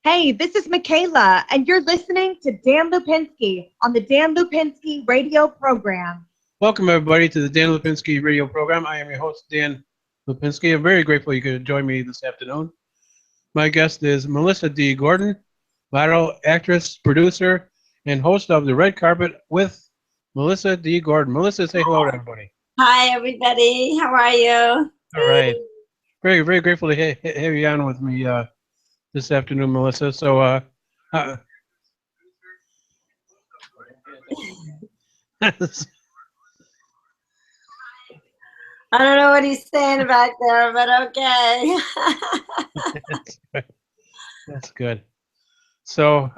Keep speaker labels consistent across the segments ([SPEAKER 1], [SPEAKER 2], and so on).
[SPEAKER 1] Hey, this is Michaela, and you're listening to Dan Lupinski on the Dan Lupinski radio program.
[SPEAKER 2] Welcome, everybody, to the Dan Lupinski radio program. I am your host, Dan Lupinski. I'm very grateful you could join me this afternoon. My guest is Melissa D. Gordon, model, actress, producer, and host of The Red Carpet with Melissa D. Gordon. Melissa, say hello to everybody.
[SPEAKER 3] Hi, everybody. How are you?
[SPEAKER 2] All right. Very, very grateful to have you on with me this afternoon, Melissa. So, uh,
[SPEAKER 3] I don't know what he's saying back there, but okay.
[SPEAKER 2] That's good. So,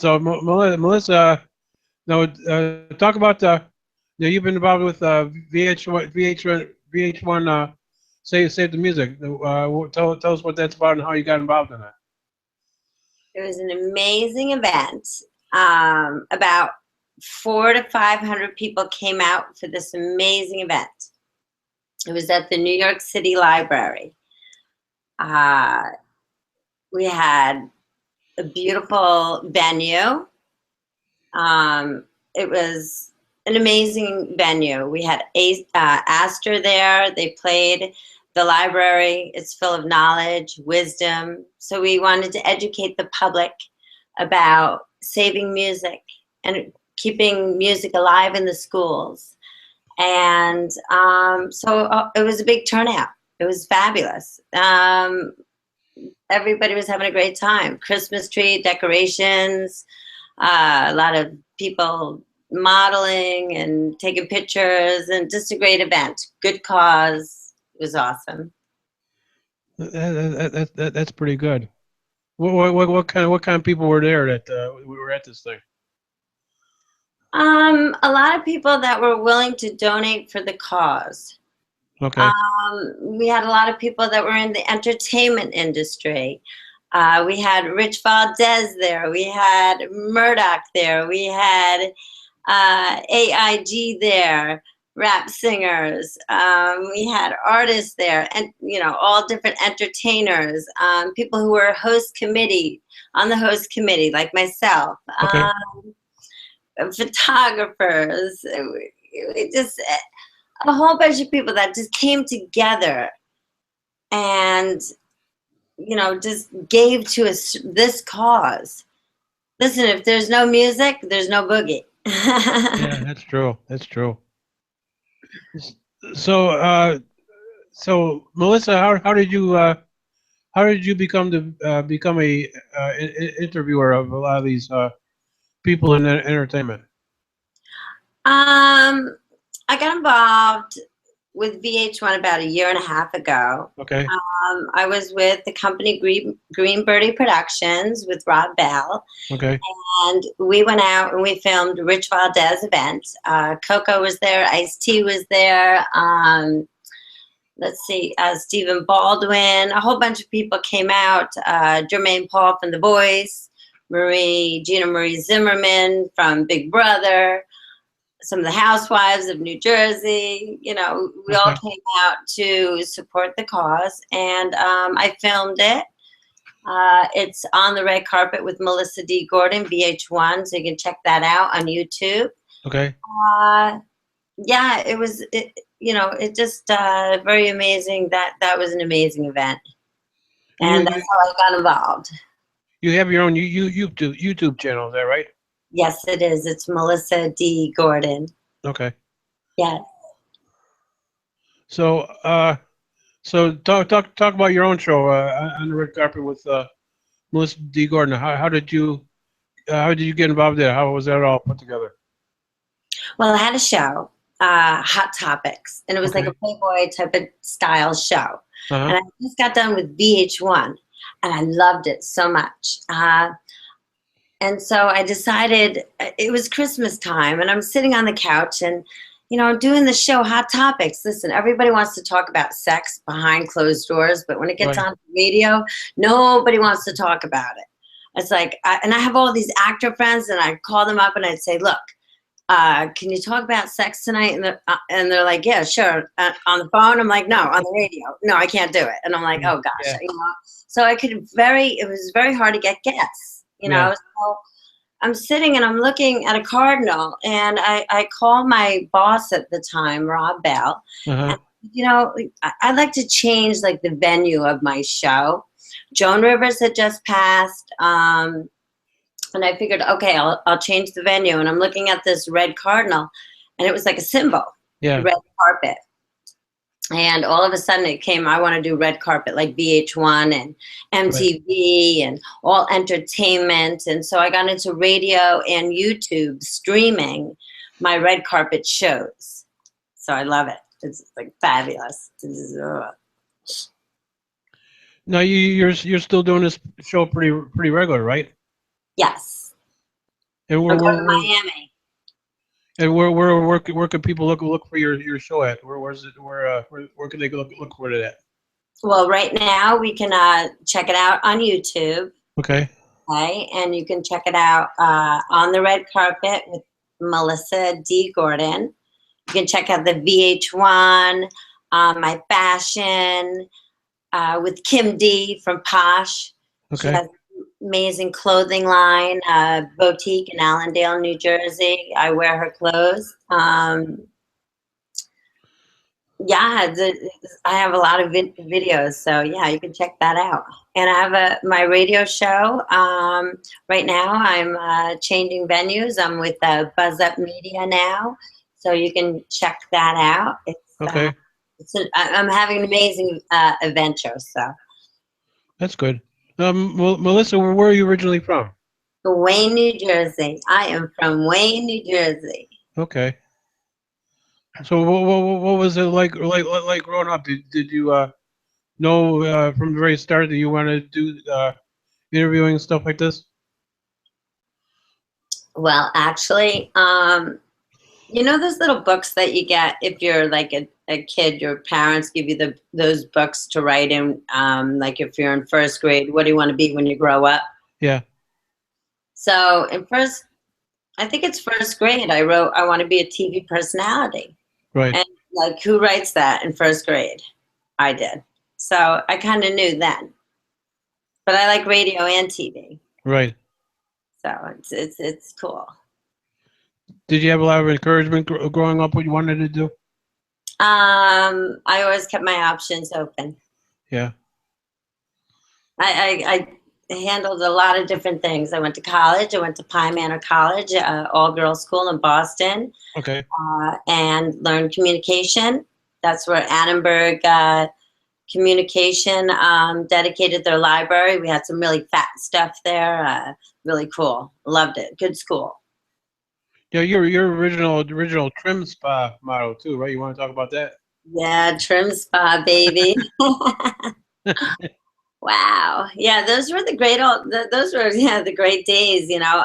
[SPEAKER 2] Melissa, now talk about you've been involved with VH1, Save the Music. Tell us what that's about and how you got involved in that.
[SPEAKER 3] It was an amazing event. About 400 to 500 people came out for this amazing event. It was at the New York City Library. We had a beautiful venue. It was an amazing venue. We had Astor there. They played. The library is full of knowledge, wisdom. So we wanted to educate the public about saving music and keeping music alive in the schools. And so it was a big turnout. It was fabulous. Everybody was having a great time. Christmas tree decorations, a lot of people modeling and taking pictures, and just a great event. Good cause. It was awesome.
[SPEAKER 2] That's pretty good. What kind of people were there that we were at this thing?
[SPEAKER 3] A lot of people that were willing to donate for the cause.
[SPEAKER 2] Okay.
[SPEAKER 3] We had a lot of people that were in the entertainment industry. We had Rich Valdez there. We had Murdoch there. We had AIG there, rap singers. We had artists there, and all different entertainers. People who were on the host committee, like myself.
[SPEAKER 2] Okay.
[SPEAKER 3] Photographers. It just a whole bunch of people that just came together and just gave to this cause. Listen, if there's no music, there's no boogie.
[SPEAKER 2] Yeah, that's true. That's true. So, Melissa, how did you become a interviewer of a lot of these people in entertainment?
[SPEAKER 3] I got involved with VH1 about a year and a half ago.
[SPEAKER 2] Okay.
[SPEAKER 3] I was with the company Green Birdie Productions with Rob Bell.
[SPEAKER 2] Okay.
[SPEAKER 3] And we went out and we filmed Rich Valdez event. Coco was there, Ice-T was there. Stephen Baldwin, a whole bunch of people came out. Jermaine Paul from The Voice, Gina Marie Zimmerman from Big Brother, some of the housewives of New Jersey. We all came out to support the cause, and I filmed it. It's on the red carpet with Melissa D. Gordon, VH1, so you can check that out on YouTube.
[SPEAKER 2] Okay.
[SPEAKER 3] Yeah, it was. It just very amazing. That was an amazing event, and that's how I got involved.
[SPEAKER 2] You have your own YouTube channel, is that right?
[SPEAKER 3] Yes, it is. It's Melissa D. Gordon.
[SPEAKER 2] Okay.
[SPEAKER 3] Yes.
[SPEAKER 2] So, talk about your own show on the red carpet with Melissa D. Gordon. How did you get involved there? How was that all put together?
[SPEAKER 3] Well, I had a show, Hot Topics, and it was like a Playboy type of style show. And I just got done with VH1, and I loved it so much. And so I decided, it was Christmas time, and I'm sitting on the couch and, doing the show Hot Topics. Listen, everybody wants to talk about sex behind closed doors, but when it gets on the radio, nobody wants to talk about it. It's like, and I have all these actor friends, and I call them up and I'd say, look, can you talk about sex tonight? And they're like, yeah, sure. On the phone? I'm like, no, on the radio. No, I can't do it. And I'm like, oh gosh,
[SPEAKER 2] Yeah.
[SPEAKER 3] you know. So it was very hard to get guests, you know.
[SPEAKER 2] Yeah.
[SPEAKER 3] So I'm sitting and I'm looking at a cardinal, and I call my boss at the time, Rob Bell.
[SPEAKER 2] Uh-huh.
[SPEAKER 3] And, you know, I'd like to change like the venue of my show. Joan Rivers had just passed. And I figured, okay, I'll change the venue. And I'm looking at this red cardinal, and it was like a symbol,
[SPEAKER 2] Yeah.
[SPEAKER 3] red carpet. And all of a sudden it came, I want to do red carpet like VH1 and MTV and all entertainment. And so I got into radio and YouTube streaming my red carpet shows. So I love it. It's like fabulous.
[SPEAKER 2] Now you're still doing this show pretty regular, right?
[SPEAKER 3] Yes.
[SPEAKER 2] And
[SPEAKER 3] I'm going to Miami.
[SPEAKER 2] And where can people look for your show at? Where can they look for it at?
[SPEAKER 3] Well, right now we can check it out on YouTube.
[SPEAKER 2] Okay.
[SPEAKER 3] Okay, and you can check it out on the red carpet with Melissa D. Gordon. You can check out the VH1, my fashion with Kim D from Posh.
[SPEAKER 2] Okay.
[SPEAKER 3] She has amazing clothing line, boutique in Allendale, New Jersey. I wear her clothes. Yeah, I have a lot of videos, so yeah, you can check that out. And I have my radio show. Right now, I'm changing venues. I'm with Buzz Up Media now, so you can check that out.
[SPEAKER 2] Okay.
[SPEAKER 3] I'm having an amazing adventure. So
[SPEAKER 2] that's good. Melissa, where are you originally from?
[SPEAKER 3] Wayne, New Jersey. I am from Wayne, New Jersey.
[SPEAKER 2] Okay. So what was it like growing up? Did you know from the very start that you wanted to do interviewing and stuff like this?
[SPEAKER 3] Well, actually, you know those little books that you get if you're like a kid, your parents give you those books to write in, like if you're in first grade, what do you want to be when you grow up?
[SPEAKER 2] Yeah.
[SPEAKER 3] So I think it's first grade, I wrote, I want to be a TV personality.
[SPEAKER 2] Right.
[SPEAKER 3] And like, who writes that in first grade? I did. So I kind of knew then. But I like radio and TV.
[SPEAKER 2] Right.
[SPEAKER 3] So it's cool.
[SPEAKER 2] Did you have a lot of encouragement growing up what you wanted to do?
[SPEAKER 3] I always kept my options open.
[SPEAKER 2] Yeah.
[SPEAKER 3] I handled a lot of different things. I went to college. I went to Pine Manor College, all-girls school in Boston.
[SPEAKER 2] Okay.
[SPEAKER 3] And learned communication. That's where Annenberg Communication dedicated their library. We had some really fat stuff there. Really cool. Loved it. Good school.
[SPEAKER 2] Yeah, your original trim spa model too, right? You want to talk about that?
[SPEAKER 3] Yeah, trim spa, baby. Wow. Yeah, those were the great the great days, you know.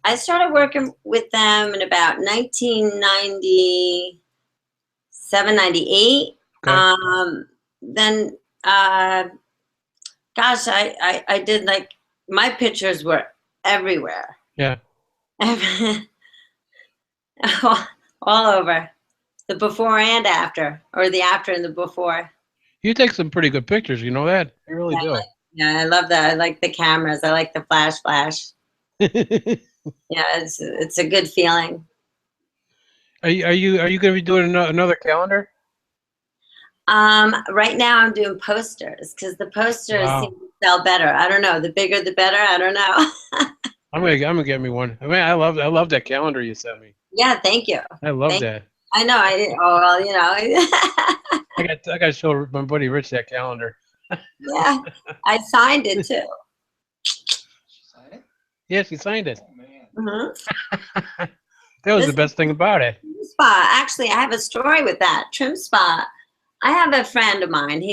[SPEAKER 3] I started working with them in about 1997, 98. Okay. Then, gosh, I did like, my pictures were everywhere.
[SPEAKER 2] Yeah.
[SPEAKER 3] All over. The before and after, or the after and the before.
[SPEAKER 2] You take some pretty good pictures, you know that? You really do.
[SPEAKER 3] Yeah, I love that. I like the cameras. I like the flash. Yeah, it's a good feeling.
[SPEAKER 2] Are you going to be doing another calendar?
[SPEAKER 3] Right now I'm doing posters because the posters seem to sell better. I don't know. The bigger the better. I don't know.
[SPEAKER 2] I'm gonna get me one. I mean, I love that calendar you sent me.
[SPEAKER 3] Yeah, thank you.
[SPEAKER 2] I love that.
[SPEAKER 3] I know. I didn't. Oh well, you know.
[SPEAKER 2] I got to show my buddy Rich that calendar.
[SPEAKER 3] Yeah, I signed it too.
[SPEAKER 2] Signed it? Yes, he signed it.
[SPEAKER 3] Oh, man. Mm-hmm.
[SPEAKER 2] That was the best thing about it.
[SPEAKER 3] Trim spa. Actually, I have a story with that trim spa. I have a friend of mine.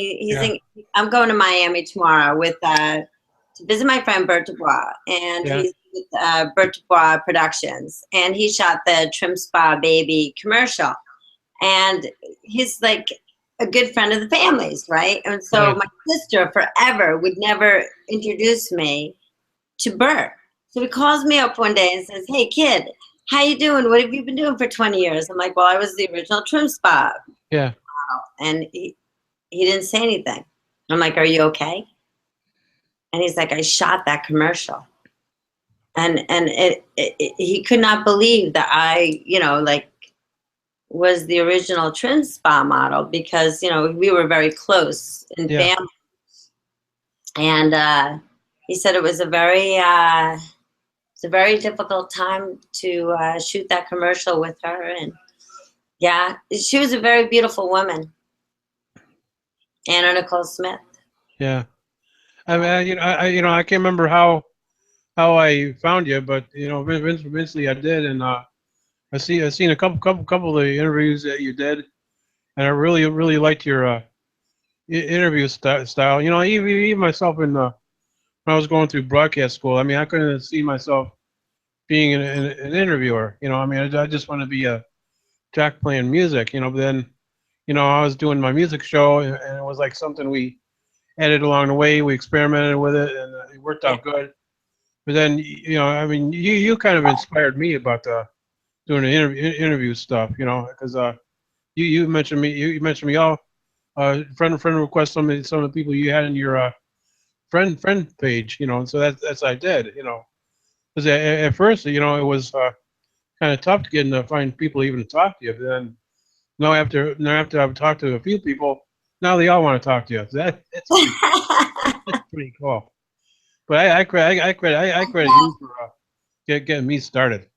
[SPEAKER 3] I'm going to Miami tomorrow with to visit my friend Bert Dubois, and he's with Bert Dubois Productions, and he shot the Trim Spa Baby commercial, and he's like a good friend of the family's, right? And so my sister forever would never introduce me to Bert. So he calls me up one day and says, "Hey kid, how you doing? What have you been doing for 20 years? I'm like, well, I was the original trim spa.
[SPEAKER 2] Yeah.
[SPEAKER 3] And he didn't say anything. I'm like, are you okay? And he's like, I shot that commercial. And he could not believe that I, like, was the original trim spa model because, we were very close in family. And he said it was a very difficult time to shoot that commercial with her. And yeah, she was a very beautiful woman. Anna Nicole Smith.
[SPEAKER 2] Yeah. I mean, I can't remember how I found you, but eventually I did, and I seen a couple of the interviews that you did, and I really liked your interview style. Even myself when I was going through broadcast school, I mean, I couldn't see myself being an interviewer. I mean, I just want to be a jack playing music. But then, I was doing my music show, and it was like something we added along the way. We experimented with it, and it worked out good. But then, I mean, you kind of inspired me about doing the interview stuff, because you mentioned me all friend request some of the people you had in your friend page, and so that's I did, because at first, it was kind of tough to get to find people even to talk to you. But then, after I've talked to a few people, now they all want to talk to you. So that's pretty cool. But I credit you for getting me started.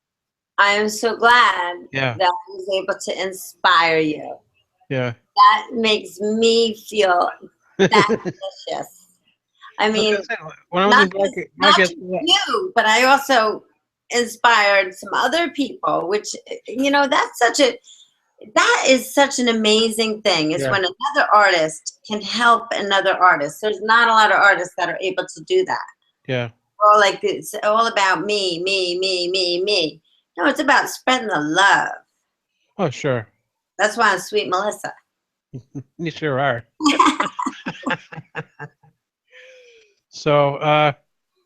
[SPEAKER 3] I am so glad
[SPEAKER 2] Yeah.
[SPEAKER 3] that I was able to inspire you.
[SPEAKER 2] Yeah.
[SPEAKER 3] That makes me feel that delicious. I mean,
[SPEAKER 2] when I was
[SPEAKER 3] not just you, but I also inspired some other people, which, that is such an amazing thing, is when another artist can help another artist. There's not a lot of artists that are able to do that.
[SPEAKER 2] Yeah.
[SPEAKER 3] Or like it's all about me. No, it's about spreading the love.
[SPEAKER 2] Oh, sure.
[SPEAKER 3] That's why I'm Sweet Melissa.
[SPEAKER 2] You sure are. So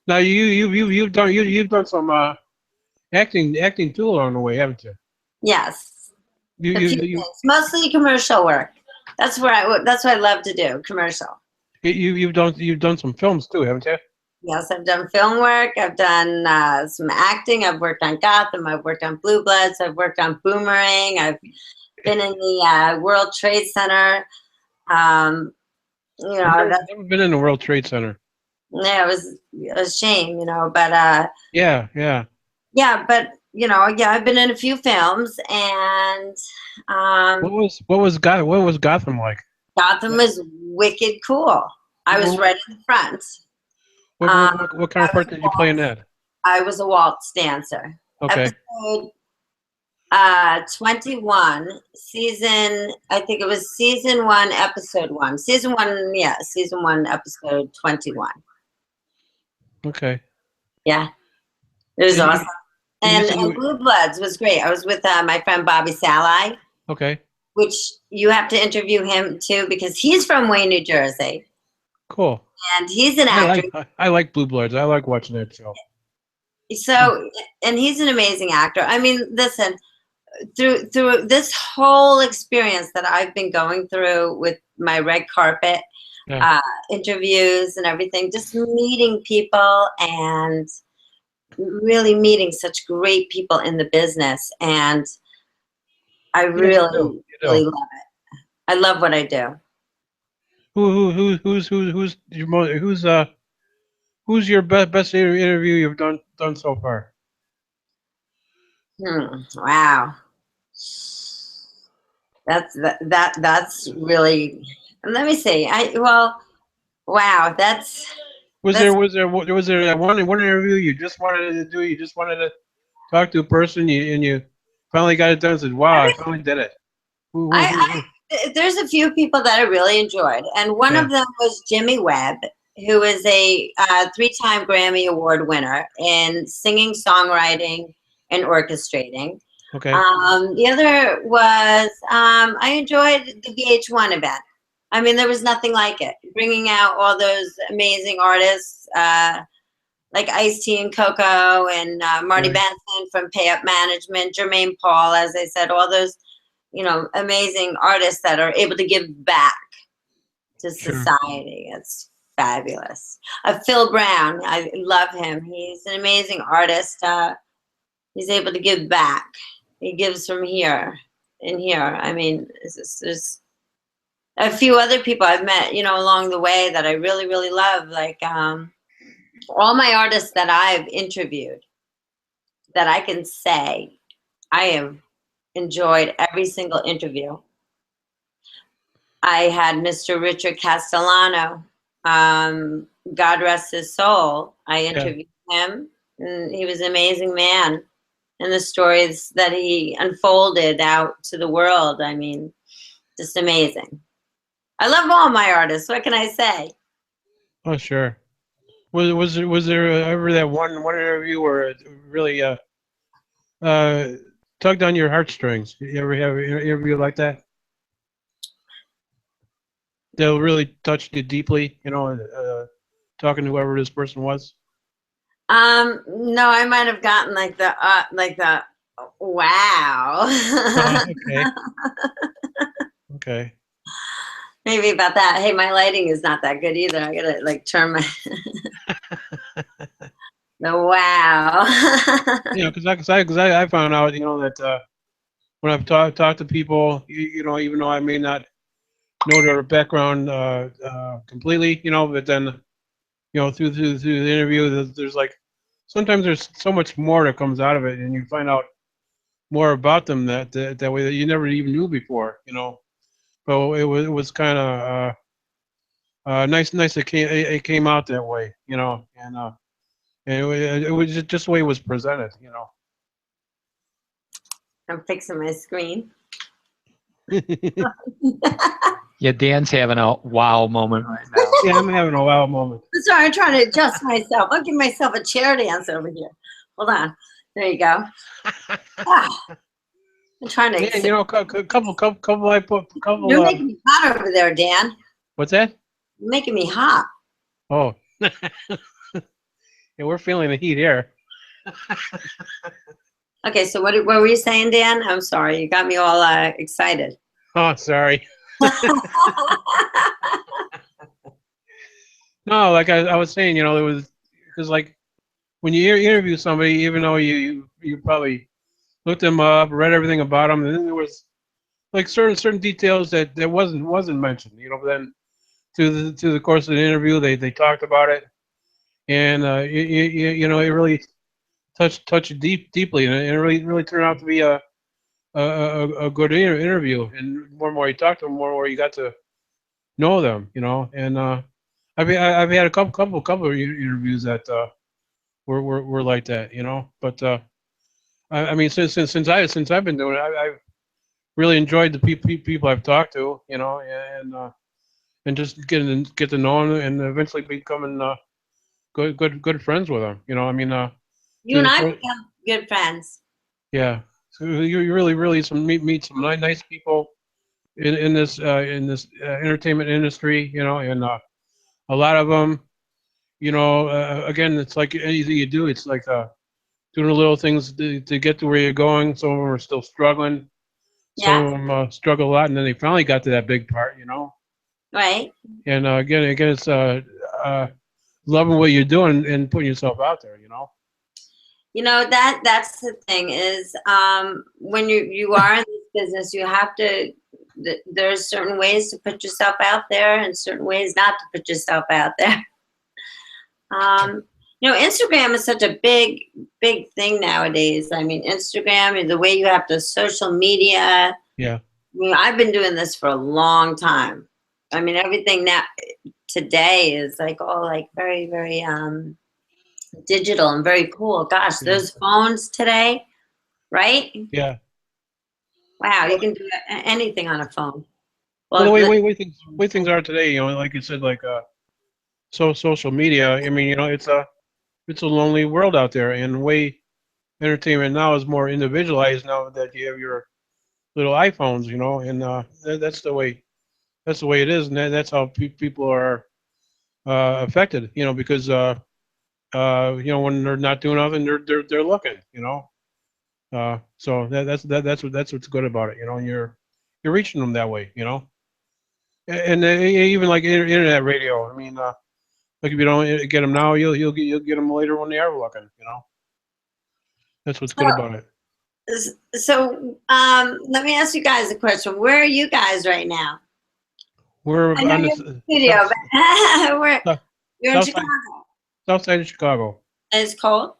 [SPEAKER 2] now you've done some acting too along the way, haven't you?
[SPEAKER 3] Yes.
[SPEAKER 2] You
[SPEAKER 3] mostly commercial work. That's what I love to do, commercial.
[SPEAKER 2] You've done some films too, haven't you?
[SPEAKER 3] Yes, I've done film work. I've done some acting. I've worked on Gotham. I've worked on Blue Bloods. I've worked on Boomerang. I've been in the World Trade Center.
[SPEAKER 2] I've never been in the World Trade Center.
[SPEAKER 3] Yeah, it was a shame, but
[SPEAKER 2] yeah,
[SPEAKER 3] but I've been in a few films, and
[SPEAKER 2] what was Gotham like?
[SPEAKER 3] Gotham was wicked cool. I was right in the front.
[SPEAKER 2] What kind of part did you play in that?
[SPEAKER 3] I was a waltz dancer.
[SPEAKER 2] Okay.
[SPEAKER 3] Episode 21, I think it was season 1, episode 1. Season 1, episode 21.
[SPEAKER 2] Okay.
[SPEAKER 3] Yeah. It was awesome. And Blue Bloods was great. I was with my friend Bobby Sali.
[SPEAKER 2] Okay.
[SPEAKER 3] Which you have to interview him too, because he's from Wayne, New Jersey.
[SPEAKER 2] Cool.
[SPEAKER 3] And he's an actor.
[SPEAKER 2] I like Blue Bloods. I like watching that show.
[SPEAKER 3] So, and he's an amazing actor. I mean, listen, through this whole experience that I've been going through with my red carpet interviews and everything, just meeting people and really meeting such great people in the business. And I really love it. I love what I do.
[SPEAKER 2] Who's your best interview you've done so far?
[SPEAKER 3] Wow. That's really. Let me see. Wow. Was
[SPEAKER 2] there that one interview you just wanted to do? You just wanted to talk to a person, and you finally got it done. And said, "Wow, I finally did it."
[SPEAKER 3] There's a few people that I really enjoyed, and one of them was Jimmy Webb, who is a 3-time Grammy Award winner in singing, songwriting, and orchestrating.
[SPEAKER 2] Okay.
[SPEAKER 3] The other was I enjoyed the VH1 event. I mean, there was nothing like it. Bringing out all those amazing artists like Ice-T and Coco and Marty
[SPEAKER 2] Right.
[SPEAKER 3] Benson from Pay Up Management, Jermaine Paul, as I said, all those, amazing artists that are able to give back to
[SPEAKER 2] Sure.
[SPEAKER 3] society. It's fabulous. Phil Brown, I love him. He's an amazing artist. He's able to give back. He gives from here and here. I mean, there's a few other people I've met, along the way that I really, really love. Like all my artists that I've interviewed, that I can say I have enjoyed every single interview. I had Mr. Richard Castellano. God rest his soul. I interviewed him, and he was an amazing man. And the stories that he unfolded out to the world, I mean, just amazing. I love all my artists. What can I say?
[SPEAKER 2] Oh, sure. Was there ever that one interview where it really tugged on your heartstrings? You ever have an interview like that? That really touched you deeply, talking to whoever this person was?
[SPEAKER 3] No, I might have gotten like the wow.
[SPEAKER 2] Okay. Okay.
[SPEAKER 3] Maybe about that. Hey, my lighting is not that good either. I gotta like turn my the wow.
[SPEAKER 2] Because I found out, that when I've talked to people, even though I may not know their background completely, but then, through the interview, there's like sometimes there's so much more that comes out of it, and you find out more about them that way that you never even knew before, So it was kind of nice it came out that way, and it was just the way it was presented,
[SPEAKER 3] I'm fixing my screen.
[SPEAKER 4] Yeah, Dan's having a wow moment right now.
[SPEAKER 2] Yeah, I'm having a wow moment.
[SPEAKER 3] Sorry, I'm trying to adjust myself. I'll give myself a chair dance over here. Hold on. There you go. I'm trying to.
[SPEAKER 2] Yeah, couple.
[SPEAKER 3] You're making me hot over there, Dan.
[SPEAKER 2] What's that?
[SPEAKER 3] You're making me hot.
[SPEAKER 2] Oh. Yeah, we're feeling the heat here.
[SPEAKER 3] Okay, so what were you saying, Dan? I'm sorry. You got me all excited.
[SPEAKER 2] Oh, sorry. No, like I was saying, it was because like when you interview somebody, even though you probably looked them up, read everything about them, and then there was like certain details that wasn't mentioned, but then through the course of the interview, they talked about it, and it really touched you deeply, and it really turned out to be a good interview. And more you talk to them, more you got to know them, and I've had a couple of interviews that were like that, but I mean since I've been doing it, I've really enjoyed the people I've talked to, and just get to know them and eventually becoming good friends with them, I mean
[SPEAKER 3] You and I become good friends.
[SPEAKER 2] yeah, so you really meet some nice people in this entertainment industry, and a lot of them, again, it's like anything you do, it's like doing the little things to get to where you're going. Some of them are still struggling. Some of them struggle a lot, and then they finally got to that big part,
[SPEAKER 3] Right.
[SPEAKER 2] And again, it's loving what you're doing and putting yourself out there,
[SPEAKER 3] That's the thing is when you are in this business, you have to. There's certain ways to put yourself out there and certain ways not to put yourself out there. Instagram is such a big thing nowadays. I mean, Instagram, the way you have to social media.
[SPEAKER 2] Yeah.
[SPEAKER 3] I mean, I've been doing this for a long time. I mean, everything now today is like all like very, very digital and very cool. Gosh, those phones today, right?
[SPEAKER 2] Yeah.
[SPEAKER 3] Wow, you can do anything on a phone.
[SPEAKER 2] Well, the way things are today, like you said, like social media. I mean, it's a lonely world out there, and the way entertainment now is more individualized now that you have your little iPhones, and that's the way it is, and that's how people are affected, because You know, when they're not doing nothing, they're looking. You know, so that's what's good about it. You know, and you're reaching them that way. You know, and even like internet radio. I mean, like if you don't get them now, you'll get them later when they are looking. You know, that's what's good about it.
[SPEAKER 3] So let me ask you guys a question. Where are you guys right now?
[SPEAKER 2] We're
[SPEAKER 3] I know
[SPEAKER 2] on
[SPEAKER 3] you're
[SPEAKER 2] the
[SPEAKER 3] in the studio, but you're in
[SPEAKER 2] south side,
[SPEAKER 3] Chicago.
[SPEAKER 2] south side of Chicago.
[SPEAKER 3] And it's cold?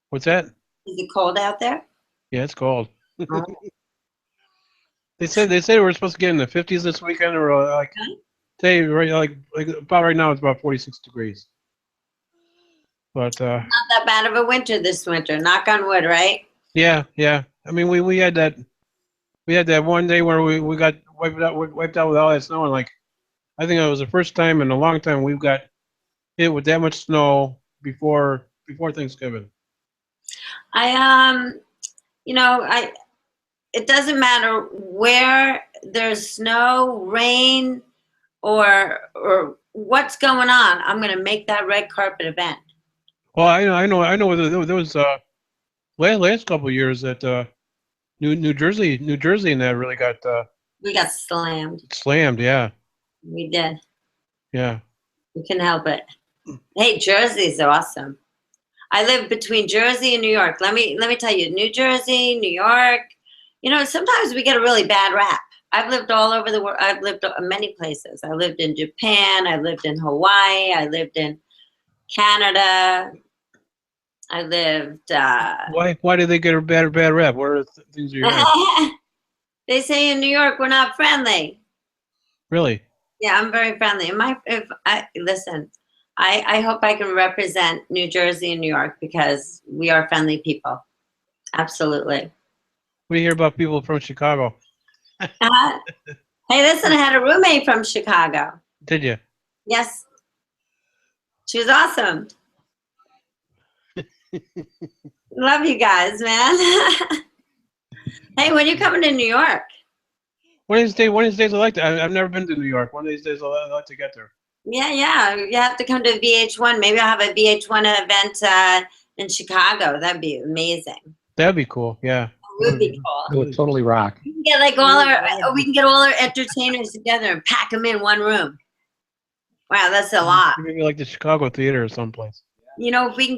[SPEAKER 2] What's that?
[SPEAKER 3] Is it cold out there?
[SPEAKER 2] Yeah, it's cold.
[SPEAKER 3] Oh.
[SPEAKER 2] They said we're supposed to get in the 50s this weekend, or like today, right? Like about right now, it's about 46 degrees. But
[SPEAKER 3] Not that bad of a winter this winter. Knock on wood, right?
[SPEAKER 2] yeah. I mean, we had that one day where we got wiped out with all that snow, and like I think it was the first time in a long time we've got hit with that much snow before Thanksgiving.
[SPEAKER 3] It doesn't matter where there's snow, rain, or what's going on. I'm going to make that red carpet event.
[SPEAKER 2] Well, I know. There was last couple of years that New Jersey, and that really got
[SPEAKER 3] We got slammed.
[SPEAKER 2] slammed. Yeah.
[SPEAKER 3] We did.
[SPEAKER 2] Yeah.
[SPEAKER 3] We couldn't help it. Hey, Jersey's awesome. I live between Jersey and New York. Let me tell you, New Jersey, New York. You know, sometimes we get a really bad rap. I've lived all over the world. I've lived many places. I lived in Japan. I lived in Hawaii. I lived in Canada. I lived.
[SPEAKER 2] Why do they get a bad rap? What are the things you heard?
[SPEAKER 3] They say in New York we're not friendly.
[SPEAKER 2] Really?
[SPEAKER 3] Yeah, I'm very friendly. Listen, I hope I can represent New Jersey and New York because we are friendly people. Absolutely.
[SPEAKER 2] What do you hear about people from Chicago?
[SPEAKER 3] Hey, listen, I had a roommate from Chicago.
[SPEAKER 2] Did you?
[SPEAKER 3] Yes. She was awesome. Love you guys, man. Hey, when are you coming to New York?
[SPEAKER 2] One of these days I like to. I've never been to New York. One of these days I like to get there.
[SPEAKER 3] Yeah. You have to come to VH1. Maybe I'll have a VH1 event in Chicago. That'd be amazing.
[SPEAKER 2] That'd be cool. Yeah.
[SPEAKER 3] It would be cool.
[SPEAKER 4] It would totally rock.
[SPEAKER 3] We can get we can get all our entertainers together and pack them in one room. Wow, that's a lot.
[SPEAKER 2] Maybe like the Chicago Theater or someplace.
[SPEAKER 3] You know, if we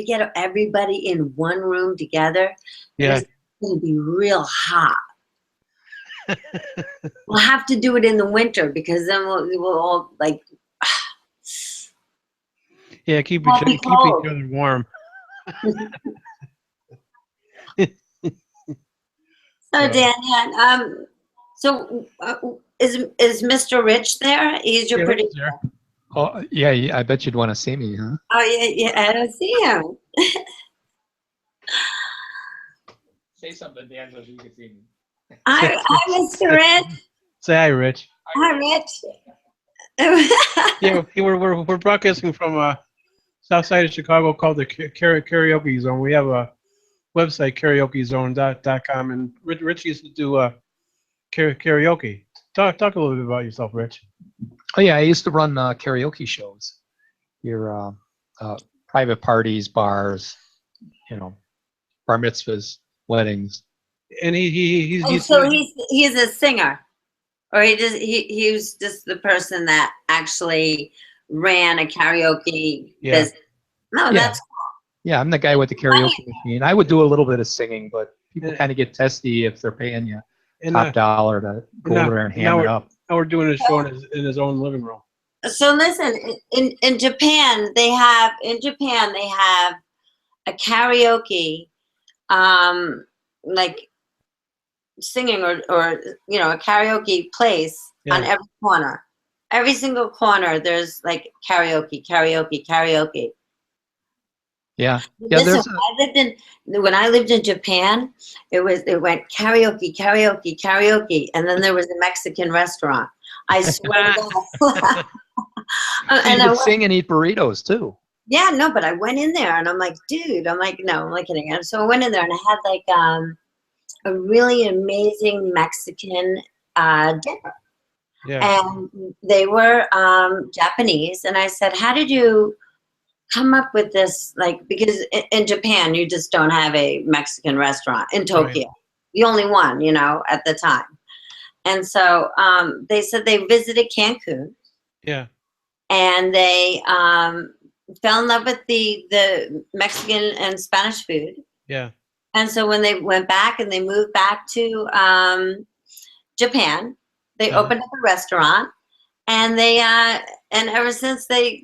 [SPEAKER 3] get everybody in one room together,
[SPEAKER 2] yeah,
[SPEAKER 3] it's gonna be real hot. We'll have to do it in the winter because then we'll all like.
[SPEAKER 2] Yeah, keep each other warm.
[SPEAKER 3] So Dan, so is Mr. Rich there? He's your producer.
[SPEAKER 4] Oh yeah, I bet you'd want to see me, huh?
[SPEAKER 3] Oh yeah, I don't see him.
[SPEAKER 4] Say something, Dan, so you can see me.
[SPEAKER 3] Hi, Mr. Rich.
[SPEAKER 2] Say hi, Rich.
[SPEAKER 3] Hi, Rich.
[SPEAKER 2] Yeah, we're broadcasting from south side of Chicago called the Karaoke Zone. We have a website, karaokezone.com, and Rich used to do karaoke. Talk a little bit about yourself, Rich.
[SPEAKER 4] Oh yeah, I used to run karaoke shows. Your private parties, bars, bar mitzvahs, weddings.
[SPEAKER 2] And he's
[SPEAKER 3] a singer, or he was just the person that actually ran a karaoke business. No, that's cool.
[SPEAKER 4] Yeah, I'm the guy with the karaoke machine. I would do a little bit of singing, but people kind of get testy if they're paying you top dollar to go over there and ham it up.
[SPEAKER 2] Now we're doing a show in his own living room.
[SPEAKER 3] So listen, in Japan they have a karaoke, like singing or a karaoke place on every corner. Every single corner there's like karaoke.
[SPEAKER 4] Yeah.
[SPEAKER 3] Listen, when I lived in Japan, it went karaoke, and then there was a Mexican restaurant. I swear to God.
[SPEAKER 4] And you could sing and eat burritos too.
[SPEAKER 3] Yeah, no, but I went in there and I'm like, dude, no, I'm like kidding. And so I went in there and I had like a really amazing Mexican dinner. Yeah. And they were Japanese, and I said, how did you come up with this, like, because in Japan, you just don't have a Mexican restaurant in Tokyo.
[SPEAKER 2] Right.
[SPEAKER 3] The only one, you know, at the time. And so they said they visited Cancun.
[SPEAKER 2] Yeah.
[SPEAKER 3] And they fell in love with the Mexican and Spanish food.
[SPEAKER 2] Yeah.
[SPEAKER 3] And so when they went back and they moved back to Japan, they opened up a restaurant, and they and ever since they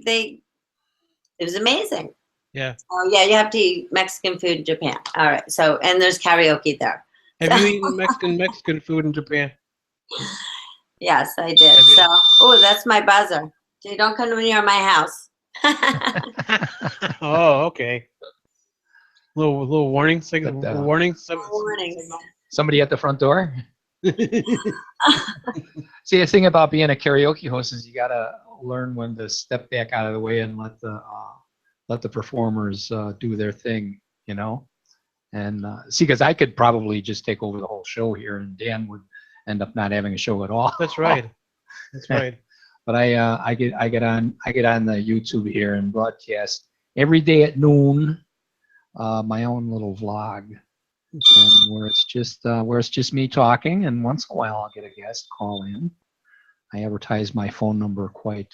[SPEAKER 3] it was amazing.
[SPEAKER 2] Yeah.
[SPEAKER 3] Oh yeah, you have to eat Mexican food in Japan. All right. So, and there's karaoke there.
[SPEAKER 2] Have you eaten Mexican food in Japan?
[SPEAKER 3] Yes, I did. So, oh, that's my buzzer. So don't come near my house.
[SPEAKER 2] Oh, okay. Little warning signal. Warning.
[SPEAKER 3] Warnings.
[SPEAKER 4] Somebody at the front door. See, the thing about being a karaoke host is you gotta learn when to step back out of the way and let the performers do their thing, you know. And see, because I could probably just take over the whole show here, and Dan would end up not having a show at all.
[SPEAKER 2] That's right. That's right.
[SPEAKER 4] But I get on the YouTube here and broadcast every day at noon my own little vlog, and where it's just me talking, and once in a while I'll get a guest call in. I advertise my phone number quite.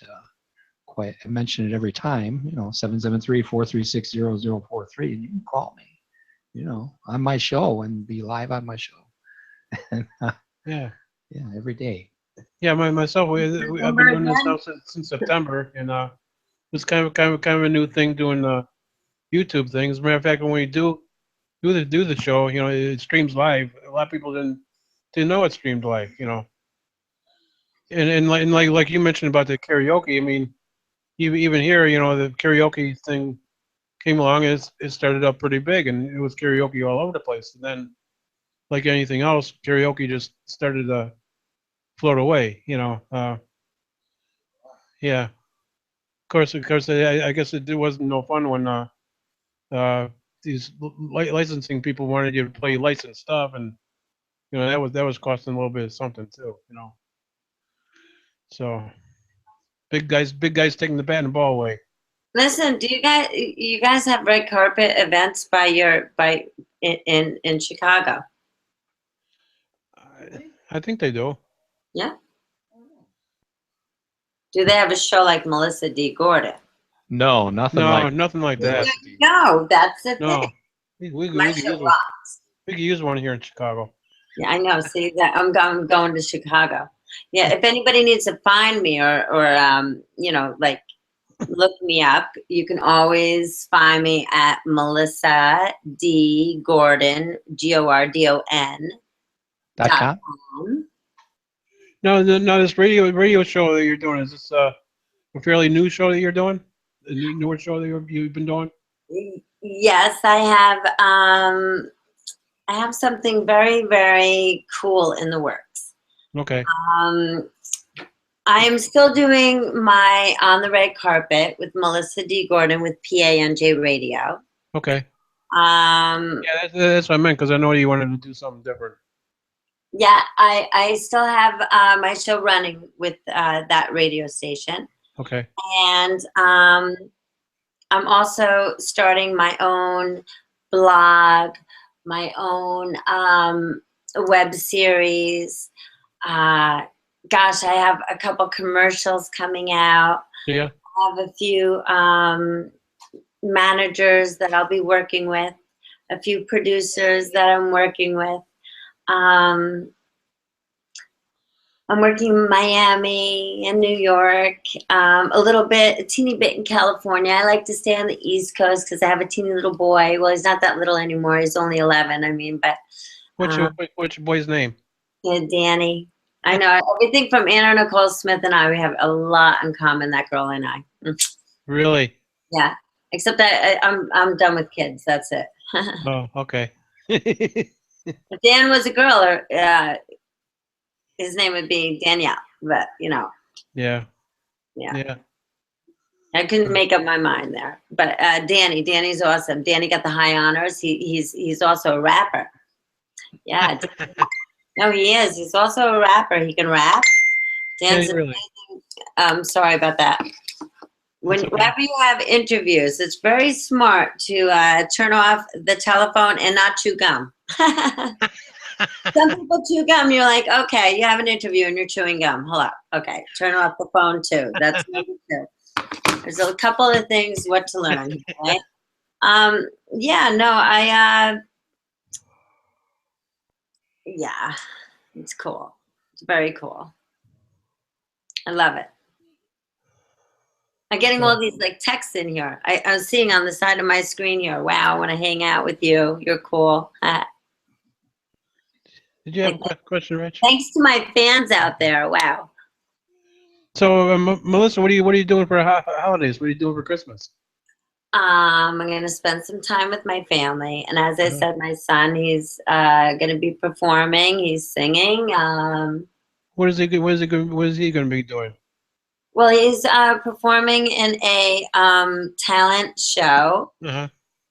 [SPEAKER 4] I mention it every time, you know, 773-436-0043, and you can call me, you know, on my show and be live on my show. And, yeah, every day.
[SPEAKER 2] Yeah, myself, I've been doing this now since September, and it's kind of a new thing doing YouTube thing. As a matter of fact, when we do the show, you know, it streams live. A lot of people didn't know it streamed live, you know. And like you mentioned about the karaoke, I mean, even here, you know, the karaoke thing came along, and it started up pretty big, and it was karaoke all over the place. And then, like anything else, karaoke just started to float away, you know. Yeah. Of course, I guess it wasn't no fun when these licensing people wanted you to play licensed stuff, and you know that was costing a little bit of something too, you know. So big guys taking the bat and ball away.
[SPEAKER 3] Listen, do you guys have red carpet events in Chicago?
[SPEAKER 2] I think they do.
[SPEAKER 3] Yeah. Do they have a show like Melissa D. Gordon?
[SPEAKER 4] No, nothing
[SPEAKER 2] like that.
[SPEAKER 3] No, that's the
[SPEAKER 2] No,
[SPEAKER 3] thing.
[SPEAKER 2] we could use one here in Chicago.
[SPEAKER 3] Yeah, I know. See that I'm going to Chicago. Yeah, if anybody needs to find me or you know, like look me up, you can always find me at Melissa D. Gordon GORDON.com.
[SPEAKER 2] No, this radio show that you're doing, is this a fairly new show that you're doing? A newer show that you've been doing?
[SPEAKER 3] Yes, I have something very, very cool in the works.
[SPEAKER 2] Okay.
[SPEAKER 3] I am still doing my On the Red Carpet with Melissa D. Gordon with PANJ Radio.
[SPEAKER 2] Okay.
[SPEAKER 3] Yeah,
[SPEAKER 2] that's what I meant, because I know you wanted to do something different.
[SPEAKER 3] Yeah, I still have my show running with that radio station.
[SPEAKER 2] Okay.
[SPEAKER 3] And I'm also starting my own blog, my own web series. Gosh, I have a couple commercials coming out.
[SPEAKER 2] Yeah.
[SPEAKER 3] I have a few managers that I'll be working with, a few producers that I'm working with. I'm working in Miami and New York, a teeny bit in California. I like to stay on the East Coast because I have a teeny little boy. Well, he's not that little anymore. He's only 11. I mean, but
[SPEAKER 2] what's your boy's name?
[SPEAKER 3] Yeah, Danny. I know everything from Anna Nicole Smith and I. We have a lot in common. That girl and I.
[SPEAKER 2] Really?
[SPEAKER 3] Yeah. Except that I'm done with kids. That's it.
[SPEAKER 2] Oh, okay.
[SPEAKER 3] If Dan was a girl, his name would be Danielle. But you know.
[SPEAKER 2] Yeah.
[SPEAKER 3] I couldn't make up my mind there. But Danny's awesome. Danny got the high honors. He's also a rapper. Yeah. No, he is. He's also a rapper. He can rap. Dan's amazing. Sorry about that. Whenever you have interviews, it's very smart to turn off the telephone and not chew gum. Some people chew gum. You're like, okay, you have an interview and you're chewing gum. Hello. Okay, turn off the phone too. That's number 2. There's a couple of things what to learn. Right? Yeah. No. Yeah. It's cool. It's very cool. I love it. I'm getting all these like texts in here. I was seeing on the side of my screen here. Wow, I want to hang out with you. You're cool.
[SPEAKER 2] Did you have a question, Rich?
[SPEAKER 3] Thanks to my fans out there. Wow.
[SPEAKER 2] So, Melissa, what are you doing for holidays? What are you doing for Christmas?
[SPEAKER 3] I'm gonna spend some time with my family, and as I said, my son, he's gonna be performing. He's singing.
[SPEAKER 2] What is he gonna be doing?
[SPEAKER 3] Well, he's performing in a talent show,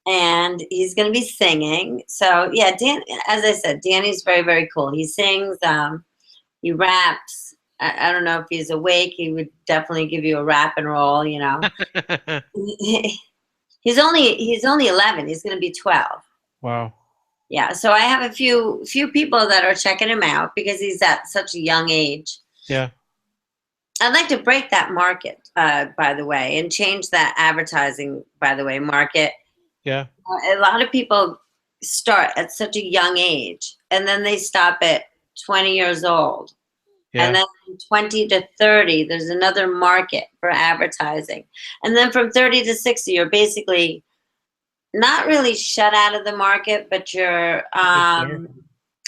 [SPEAKER 3] and he's going to be singing. So, yeah, Dan. As I said, Danny's very, very cool. He sings. He raps. I don't know if he's awake. He would definitely give you a rap and roll. You know. He's only 11. He's going to be 12.
[SPEAKER 2] Wow.
[SPEAKER 3] Yeah. So I have a few people that are checking him out because he's at such a young age.
[SPEAKER 2] Yeah.
[SPEAKER 3] I'd like to break that market, by the way, and change that advertising, by the way, market.
[SPEAKER 2] Yeah.
[SPEAKER 3] A lot of people start at such a young age, and then they stop at 20 years old.
[SPEAKER 2] Yeah.
[SPEAKER 3] And then from 20 to 30, there's another market for advertising. And then from 30 to 60, you're basically not really shut out of the market, but you're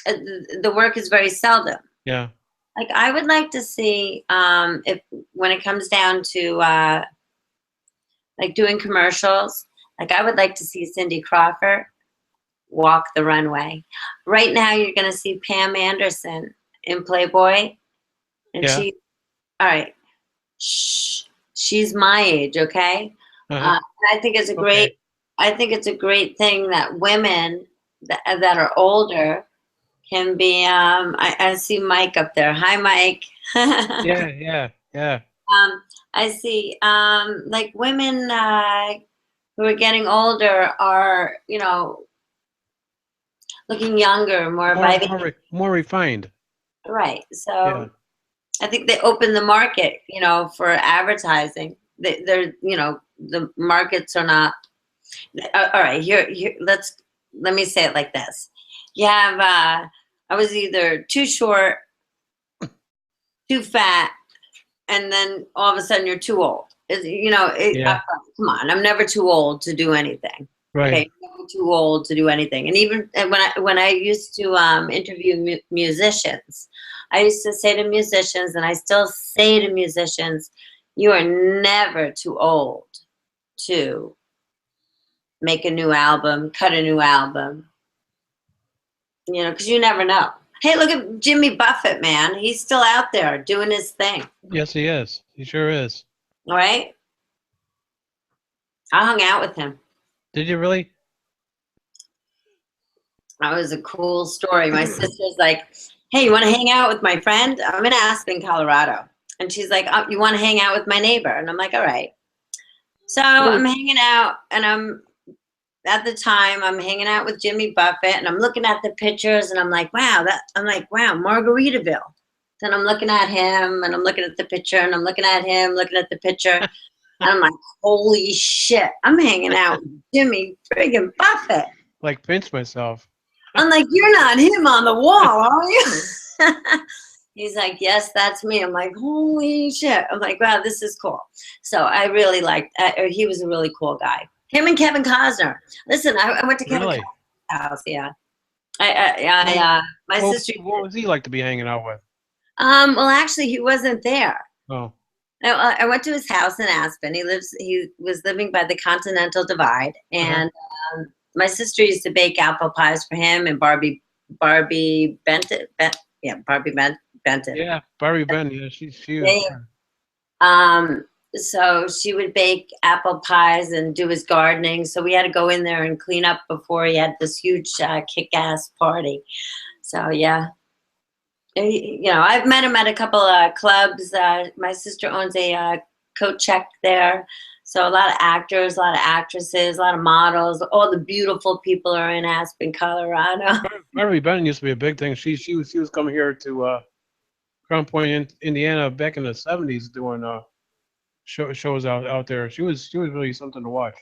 [SPEAKER 3] the work is very seldom.
[SPEAKER 2] Yeah.
[SPEAKER 3] Like I would like to see if when it comes down to like doing commercials, like I would like to see Cindy Crawford walk the runway. Right now, you're going to see Pam Anderson in Playboy, and she, all right, she's my age, okay. I think it's a great, I think it's a great thing that women that are older can be. I see Mike up there. Hi, Mike.
[SPEAKER 2] Yeah.
[SPEAKER 3] I see like women who are getting older are, you know, looking younger, more
[SPEAKER 2] refined.
[SPEAKER 3] Right. So I think they open the market, you know, for advertising. They're, you know, the markets are not. All right. Here. Let me say it like this. You have. I was either too short, too fat, and then all of a sudden you're too old. You know, come on, I'm never too old to do anything.
[SPEAKER 2] Right.
[SPEAKER 3] Okay, never too old to do anything. And even when I used to interview musicians, I used to say to musicians, and I still say to musicians, you are never too old to make a new album, cut a new album. You know, because you never know. Hey, look at Jimmy Buffett, man. He's still out there doing his thing.
[SPEAKER 2] Yes, he is. He sure is.
[SPEAKER 3] All right. I hung out with him.
[SPEAKER 2] Did you really?
[SPEAKER 3] That was a cool story. My sister's like, hey, you want to hang out with my friend? I'm in Aspen, Colorado. And she's like, oh, you want to hang out with my neighbor? And I'm like, all right. So I'm hanging out, and at the time, I'm hanging out with Jimmy Buffett, and I'm looking at the pictures, and I'm like, wow, Margaritaville. Then I'm looking at him, and I'm looking at the picture, and I'm looking at him, looking at the picture, and I'm like, holy shit, I'm hanging out with Jimmy friggin' Buffett.
[SPEAKER 2] Like, pinch myself.
[SPEAKER 3] I'm like, you're not him on the wall, are you? He's like, yes, that's me. I'm like, holy shit. I'm like, wow, this is cool. So I really liked, he was a really cool guy. Him and Kevin Costner. Listen, I went to Kevin Costner's house. Yeah, my sister.
[SPEAKER 2] What was he like to be hanging out with?
[SPEAKER 3] Well, actually, he wasn't there.
[SPEAKER 2] Oh.
[SPEAKER 3] I went to his house in Aspen. He was living by the Continental Divide, and my sister used to bake apple pies for him and Barbie Benton. Barbie Benton.
[SPEAKER 2] Yeah, Barbie Benton. Yeah, she
[SPEAKER 3] was. So she would bake apple pies and do his gardening. So we had to go in there and clean up before he had this huge kick-ass party. So yeah, you know, I've met him at a couple of clubs. My sister owns a coat check there. So a lot of actors, a lot of actresses, a lot of models. All the beautiful people are in Aspen, Colorado.
[SPEAKER 2] Marty Bennett used to be a big thing. She was coming here to Crown Point, Indiana, back in the '70s, doing shows out there. She was really something to watch.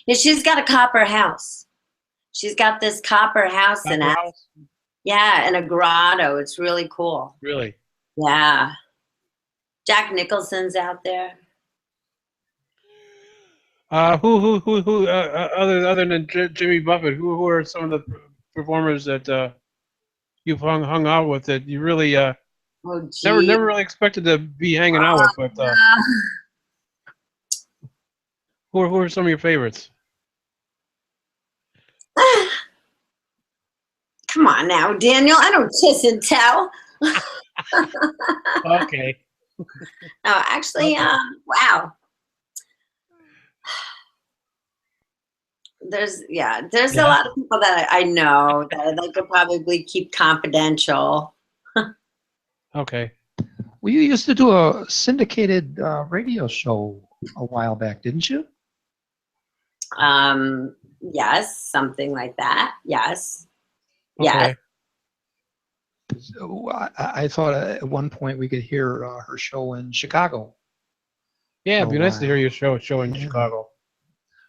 [SPEAKER 3] Yeah, she's got a copper house. She's got this copper house in
[SPEAKER 2] Opera
[SPEAKER 3] Aspen.
[SPEAKER 2] House?
[SPEAKER 3] Yeah, in a grotto. It's really cool.
[SPEAKER 2] Really?
[SPEAKER 3] Yeah. Jack Nicholson's out there.
[SPEAKER 2] Who other than Jimmy Buffett, who are some of the performers that you've hung out with that you really
[SPEAKER 3] Oh,
[SPEAKER 2] never
[SPEAKER 3] gee.
[SPEAKER 2] really expected to be hanging out with? But who are some of your favorites?
[SPEAKER 3] Come on now, Daniel. I don't kiss and tell.
[SPEAKER 2] Okay.
[SPEAKER 3] No, actually,
[SPEAKER 2] Okay.
[SPEAKER 3] wow. There's
[SPEAKER 2] Yeah.
[SPEAKER 3] a lot of people that I know that I'd like to probably keep confidential.
[SPEAKER 2] Okay.
[SPEAKER 4] Well, you used to do a syndicated radio show a while back, didn't you?
[SPEAKER 3] Yes, something like that. Yes.
[SPEAKER 2] Okay.
[SPEAKER 3] Yes.
[SPEAKER 4] I thought at one point we could hear her show in Chicago.
[SPEAKER 2] Yeah, it'd be nice to hear
[SPEAKER 4] Wow.
[SPEAKER 2] your show in
[SPEAKER 4] Yeah.
[SPEAKER 2] Chicago.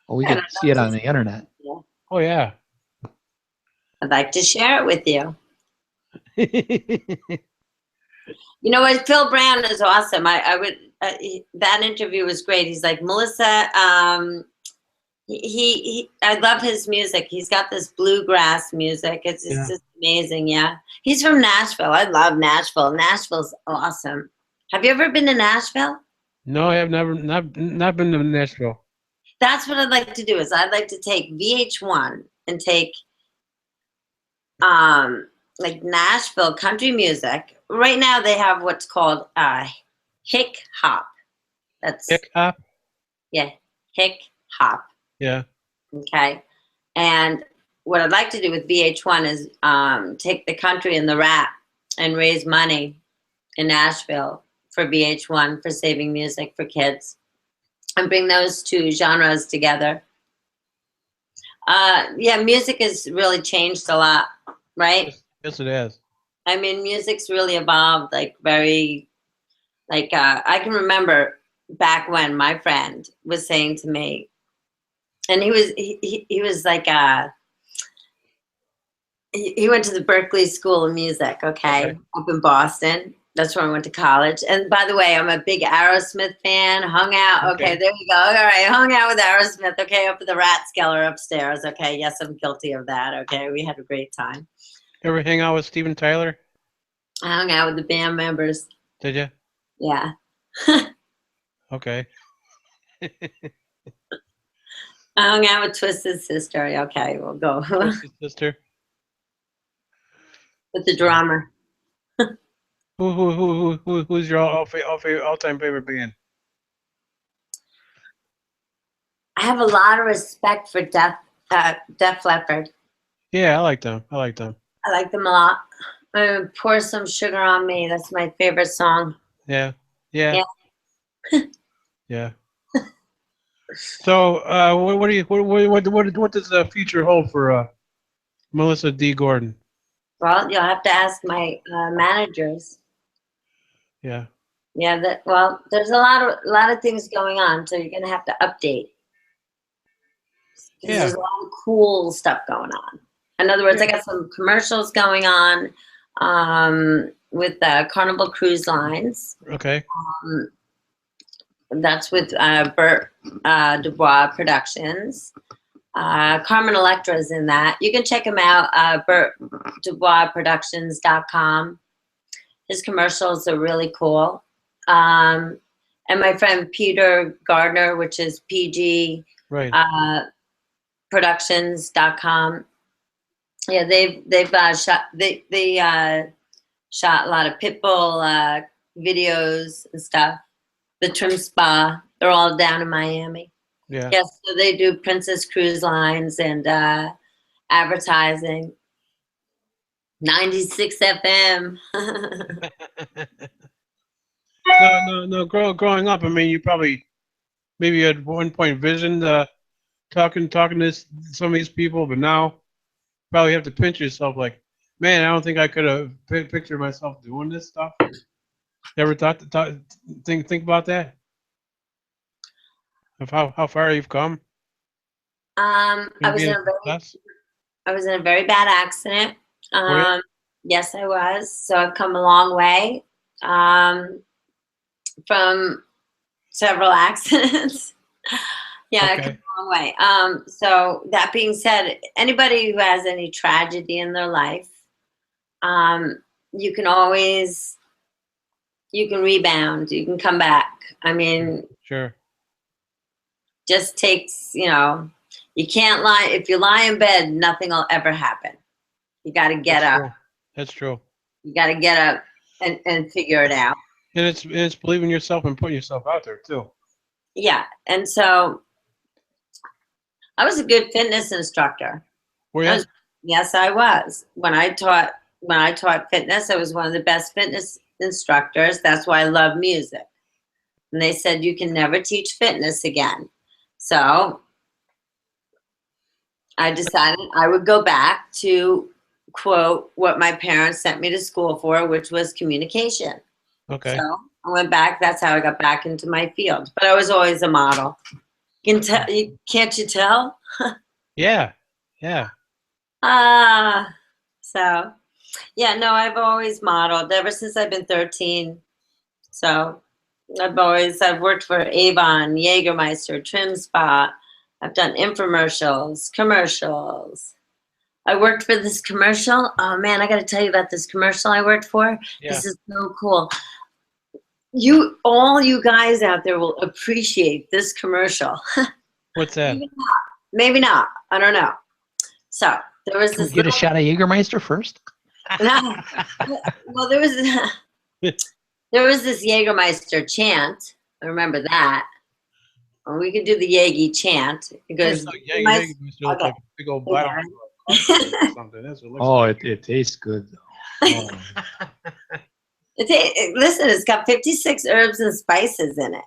[SPEAKER 4] Well, we
[SPEAKER 3] And
[SPEAKER 4] could see it on the internet.
[SPEAKER 2] Oh yeah.
[SPEAKER 3] I'd like to share it with you. You know what? Phil Brown is awesome. I would that interview was great. He's like, Melissa. I love his music. He's got this bluegrass music. It's just amazing. Yeah, he's from Nashville. I love Nashville. Nashville's awesome. Have you ever been to Nashville?
[SPEAKER 2] No, I have not been to Nashville.
[SPEAKER 3] That's what I'd like to do. Is I'd like to take VH1 and take like Nashville country music. Right now they have what's called hick hop. That's
[SPEAKER 2] Hip hop.
[SPEAKER 3] yeah, hick hop.
[SPEAKER 2] Yeah.
[SPEAKER 3] Okay. And what I'd like to do with VH1 is take the country and the rap and raise money in Nashville for VH1 for saving music for kids and bring those two genres together. Yeah, music has really changed a lot, right?
[SPEAKER 2] Yes, it has.
[SPEAKER 3] I mean, music's really evolved, like very, like I can remember back when my friend was saying to me, and he was like he went to the Berklee School of Music, okay, up in Boston. That's where I went to college. And by the way, I'm a big Aerosmith fan. Hung out. Okay, there you go. All right, hung out with Aerosmith. Okay, up at the Rathskeller upstairs. Okay, yes, I'm guilty of that. Okay, we had a great time.
[SPEAKER 2] Ever hang out with Steven Tyler?
[SPEAKER 3] I hung out with the band members.
[SPEAKER 2] Did you?
[SPEAKER 3] Yeah.
[SPEAKER 2] Okay.
[SPEAKER 3] I hung out with Twisted Sister. Okay, we'll go.
[SPEAKER 2] Twisted Sister.
[SPEAKER 3] With the drummer.
[SPEAKER 2] Who's your all-time favorite band?
[SPEAKER 3] I have a lot of respect for Def Leppard.
[SPEAKER 2] Yeah, I like them. I like them.
[SPEAKER 3] I like them a lot. Pour Some Sugar on Me. That's my favorite song.
[SPEAKER 2] Yeah. Yeah. Yeah. So, what does the future hold for Melissa D. Gordon?
[SPEAKER 3] Well, you'll have to ask my managers.
[SPEAKER 2] Yeah.
[SPEAKER 3] Yeah. Well, there's a lot of things going on, so you're gonna have to update.
[SPEAKER 2] Yeah.
[SPEAKER 3] There's a lot of cool stuff going on. In other words, I got some commercials going on with Carnival Cruise Lines.
[SPEAKER 2] Okay.
[SPEAKER 3] That's with Bert Dubois Productions. Carmen Electra's in that. You can check him out, BertDuboisProductions.com. His commercials are really cool. And my friend Peter Gardner, which is PG Productions.com. Yeah, they've shot shot a lot of Pitbull videos and stuff. The Trim Spa, they're all down in Miami.
[SPEAKER 2] Yeah.
[SPEAKER 3] Yes, so they do Princess Cruise Lines and advertising. 96 FM.
[SPEAKER 2] No. Growing up, I mean, you probably maybe you at one point visioned talking to some of these people, but now probably have to pinch yourself like, man, I don't think I could have pictured myself doing this stuff. You ever think about that? Of how far you've come?
[SPEAKER 3] I was in a very bad accident. Yes, I was. So I've come a long way from several accidents. Yeah,
[SPEAKER 2] Okay.
[SPEAKER 3] I've come a long way. So that being said, anybody who has any tragedy in their life, you can rebound, you can come back. I mean,
[SPEAKER 2] Sure.
[SPEAKER 3] just takes, you can't lie. If you lie in bed, nothing will ever happen. You got to get up.
[SPEAKER 2] True. That's true.
[SPEAKER 3] You got to get up and figure it out.
[SPEAKER 2] And it's believing yourself and putting yourself out there too.
[SPEAKER 3] Yeah. And so I was a good fitness instructor.
[SPEAKER 2] Were you?
[SPEAKER 3] Yes, I was. When I taught fitness, I was one of the best fitness instructors. That's why I love music. And they said, you can never teach fitness again. So I decided I would go back to, quote, what my parents sent me to school for, which was communication.
[SPEAKER 2] Okay.
[SPEAKER 3] So I went back. That's how I got back into my field. But I was always a model. Can't you tell?
[SPEAKER 2] Yeah. Yeah.
[SPEAKER 3] So yeah, no, I've always modeled ever since I've been 13. So I've worked for Avon, Jägermeister, Trim Spa. I've done infomercials, commercials. I worked for this commercial. Oh man, I got to tell you about this commercial I worked for.
[SPEAKER 2] Yeah.
[SPEAKER 3] This is so cool. All you guys out there will appreciate this commercial.
[SPEAKER 2] What's that?
[SPEAKER 3] Maybe not. I don't know. So there was
[SPEAKER 4] Can
[SPEAKER 3] this.
[SPEAKER 4] we get a shot of Jägermeister first?
[SPEAKER 3] No. Well, there was this Jägermeister chant. I remember that. Or we could do the Yagi chant. It goes.
[SPEAKER 2] Jägermeister looks like a big old bottle or something. That's what it looks like.
[SPEAKER 4] It tastes good. Oh.
[SPEAKER 3] Listen, it's got 56 herbs and spices in it,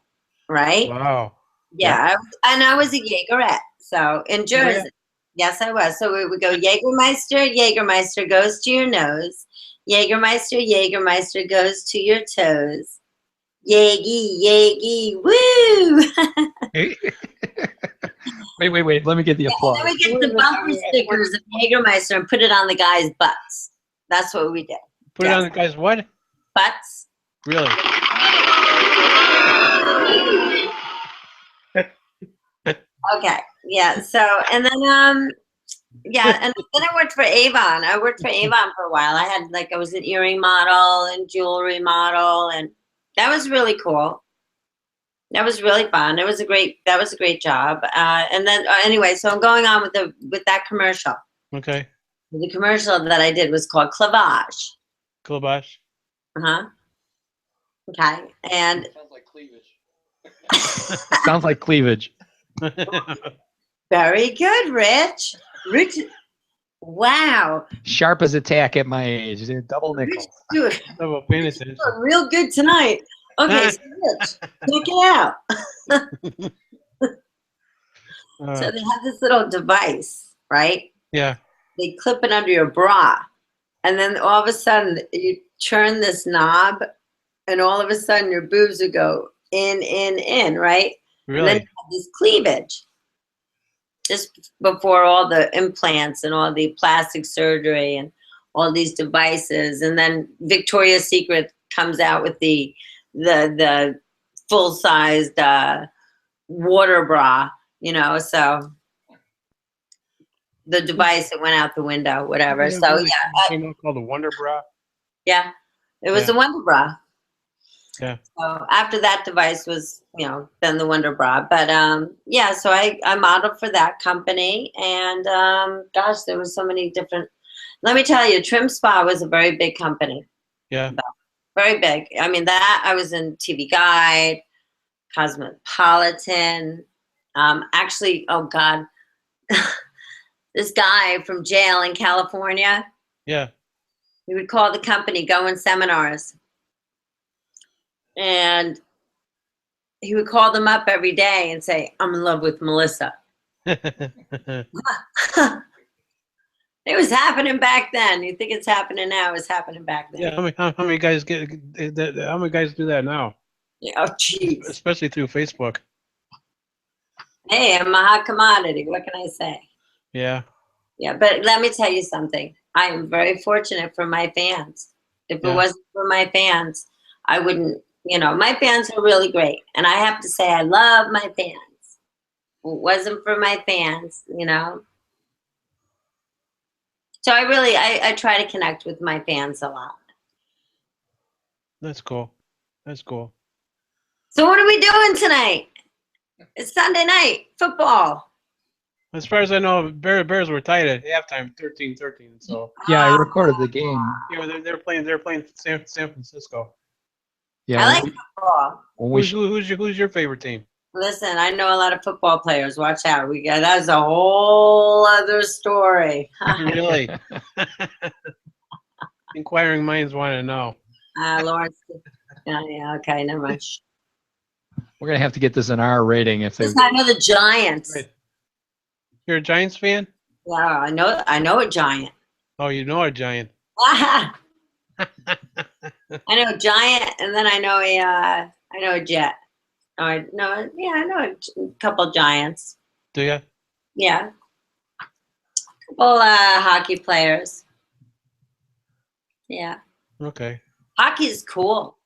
[SPEAKER 3] right?
[SPEAKER 2] Wow.
[SPEAKER 3] Yeah, I was a Jägerette. So in Jersey.
[SPEAKER 2] Yeah.
[SPEAKER 3] Yes, I was. So we would go Jägermeister, Jägermeister goes to your nose. Jägermeister, Jägermeister goes to your toes. Yagi, Yagi, woo!
[SPEAKER 4] Wait. Let me get the applause.
[SPEAKER 3] Then we get the bumper stickers of Jägermeister and put it on the guys' butts. That's what we did.
[SPEAKER 2] Put it on the guy's what?
[SPEAKER 3] Butts.
[SPEAKER 2] Really?
[SPEAKER 3] Okay. Yeah. So, and then, and then I worked for Avon. I worked for Avon for a while. I was an earring model and jewelry model, and that was really cool. That was really fun. That was a great job. And then anyway, so I'm going on with that commercial.
[SPEAKER 2] Okay.
[SPEAKER 3] The commercial that I did was called Clavage.
[SPEAKER 2] Clavage.
[SPEAKER 3] Uh-huh. Okay. And
[SPEAKER 4] Sounds like cleavage. Sounds like cleavage.
[SPEAKER 3] very good, Rich. Wow.
[SPEAKER 4] Sharp as a tack at my age. Double nickel.
[SPEAKER 3] Dude,
[SPEAKER 2] Double penis.
[SPEAKER 3] you're doing real good tonight. Okay, so Rich, check it out. So they have this little device, right?
[SPEAKER 2] Yeah.
[SPEAKER 3] They clip it under your bra. And then all of a sudden you turn this knob and all of a sudden your boobs would go in, right?
[SPEAKER 2] Really?
[SPEAKER 3] And then you have this cleavage. Just before all the implants and all the plastic surgery and all these devices. And then Victoria's Secret comes out with the full-sized water bra, so the device that went out the window, whatever. So yeah,
[SPEAKER 2] called the Wonder Bra.
[SPEAKER 3] Yeah, it was the Wonder Bra.
[SPEAKER 2] Yeah.
[SPEAKER 3] So after that device was, then the Wonder Bra. But so I modeled for that company, and gosh, there was so many different. Let me tell you, Trim Spa was a very big company.
[SPEAKER 2] Yeah.
[SPEAKER 3] Very big. I mean, I was in TV Guide, Cosmopolitan. Actually, oh God, this guy from jail in California.
[SPEAKER 2] Yeah.
[SPEAKER 3] He would call the company Going Seminars. And he would call them up every day and say, "I'm in love with Melissa." It was happening back then. You think it's happening now? It was happening back then.
[SPEAKER 2] Yeah, how many guys get that? How many guys do that now?
[SPEAKER 3] Yeah, oh, jeez.
[SPEAKER 2] Especially through Facebook.
[SPEAKER 3] Hey, I'm a hot commodity. What can I say?
[SPEAKER 2] Yeah.
[SPEAKER 3] Yeah, but let me tell you something. I am very fortunate for my fans. If it wasn't for my fans, I wouldn't, my fans are really great. And I have to say, I love my fans. If it wasn't for my fans, So I try to connect with my fans a lot.
[SPEAKER 2] That's cool. That's cool.
[SPEAKER 3] So what are we doing tonight? It's Sunday night, football.
[SPEAKER 2] As far as I know, Bears were tied at halftime, 13-13. So
[SPEAKER 4] Yeah, I recorded the game.
[SPEAKER 2] yeah, they're playing San Francisco.
[SPEAKER 4] Yeah,
[SPEAKER 3] I like football.
[SPEAKER 2] Who's your favorite team?
[SPEAKER 3] Listen, I know a lot of football players. Watch out. That's a whole other story.
[SPEAKER 2] Really? Inquiring minds want to know.
[SPEAKER 3] Lawrence. Yeah, okay, never mind.
[SPEAKER 4] We're gonna have to get this an R rating if they.
[SPEAKER 3] I know the Giants.
[SPEAKER 2] Right. You're a Giants fan?
[SPEAKER 3] Yeah, I know a Giant.
[SPEAKER 2] Oh, you know a Giant.
[SPEAKER 3] I know a Giant, and then I know a Jet. I know a couple Giants.
[SPEAKER 2] Do you?
[SPEAKER 3] Yeah, couple hockey players. Yeah.
[SPEAKER 2] Okay.
[SPEAKER 3] Hockey is cool.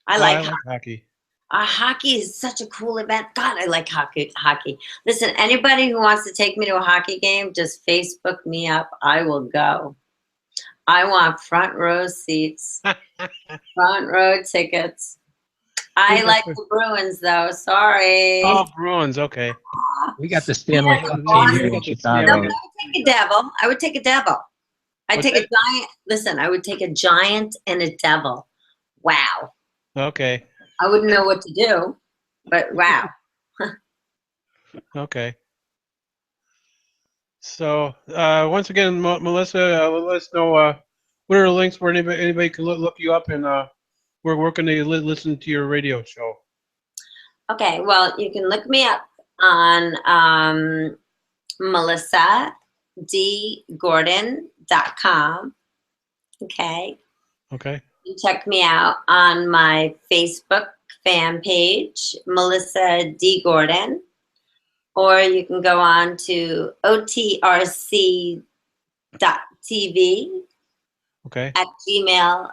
[SPEAKER 3] I like
[SPEAKER 2] hockey.
[SPEAKER 3] Hockey is such a cool event. God, I like hockey. Listen, anybody who wants to take me to a hockey game, just Facebook me up. I will go. I want front row seats, front row tickets. I like the Bruins, though. Sorry.
[SPEAKER 2] Oh, Bruins. Okay.
[SPEAKER 4] We got the Stanley Cup team here in Chicago.
[SPEAKER 3] No, I would take a devil. I'd take a giant. Listen, I would take a giant and a devil. Wow.
[SPEAKER 2] Okay.
[SPEAKER 3] I wouldn't know what to do, but wow.
[SPEAKER 2] Okay. So once again, Melissa, let us know what are the links where anybody can look you up, and where can they listen to your radio show? Okay,
[SPEAKER 3] well, you can look me up on melissadgordon.com. Okay.
[SPEAKER 2] Okay.
[SPEAKER 3] You check me out on my Facebook fan page, Melissa D. Gordon, or you can go on to otrc.tv
[SPEAKER 2] Okay.
[SPEAKER 3] at gmail.com.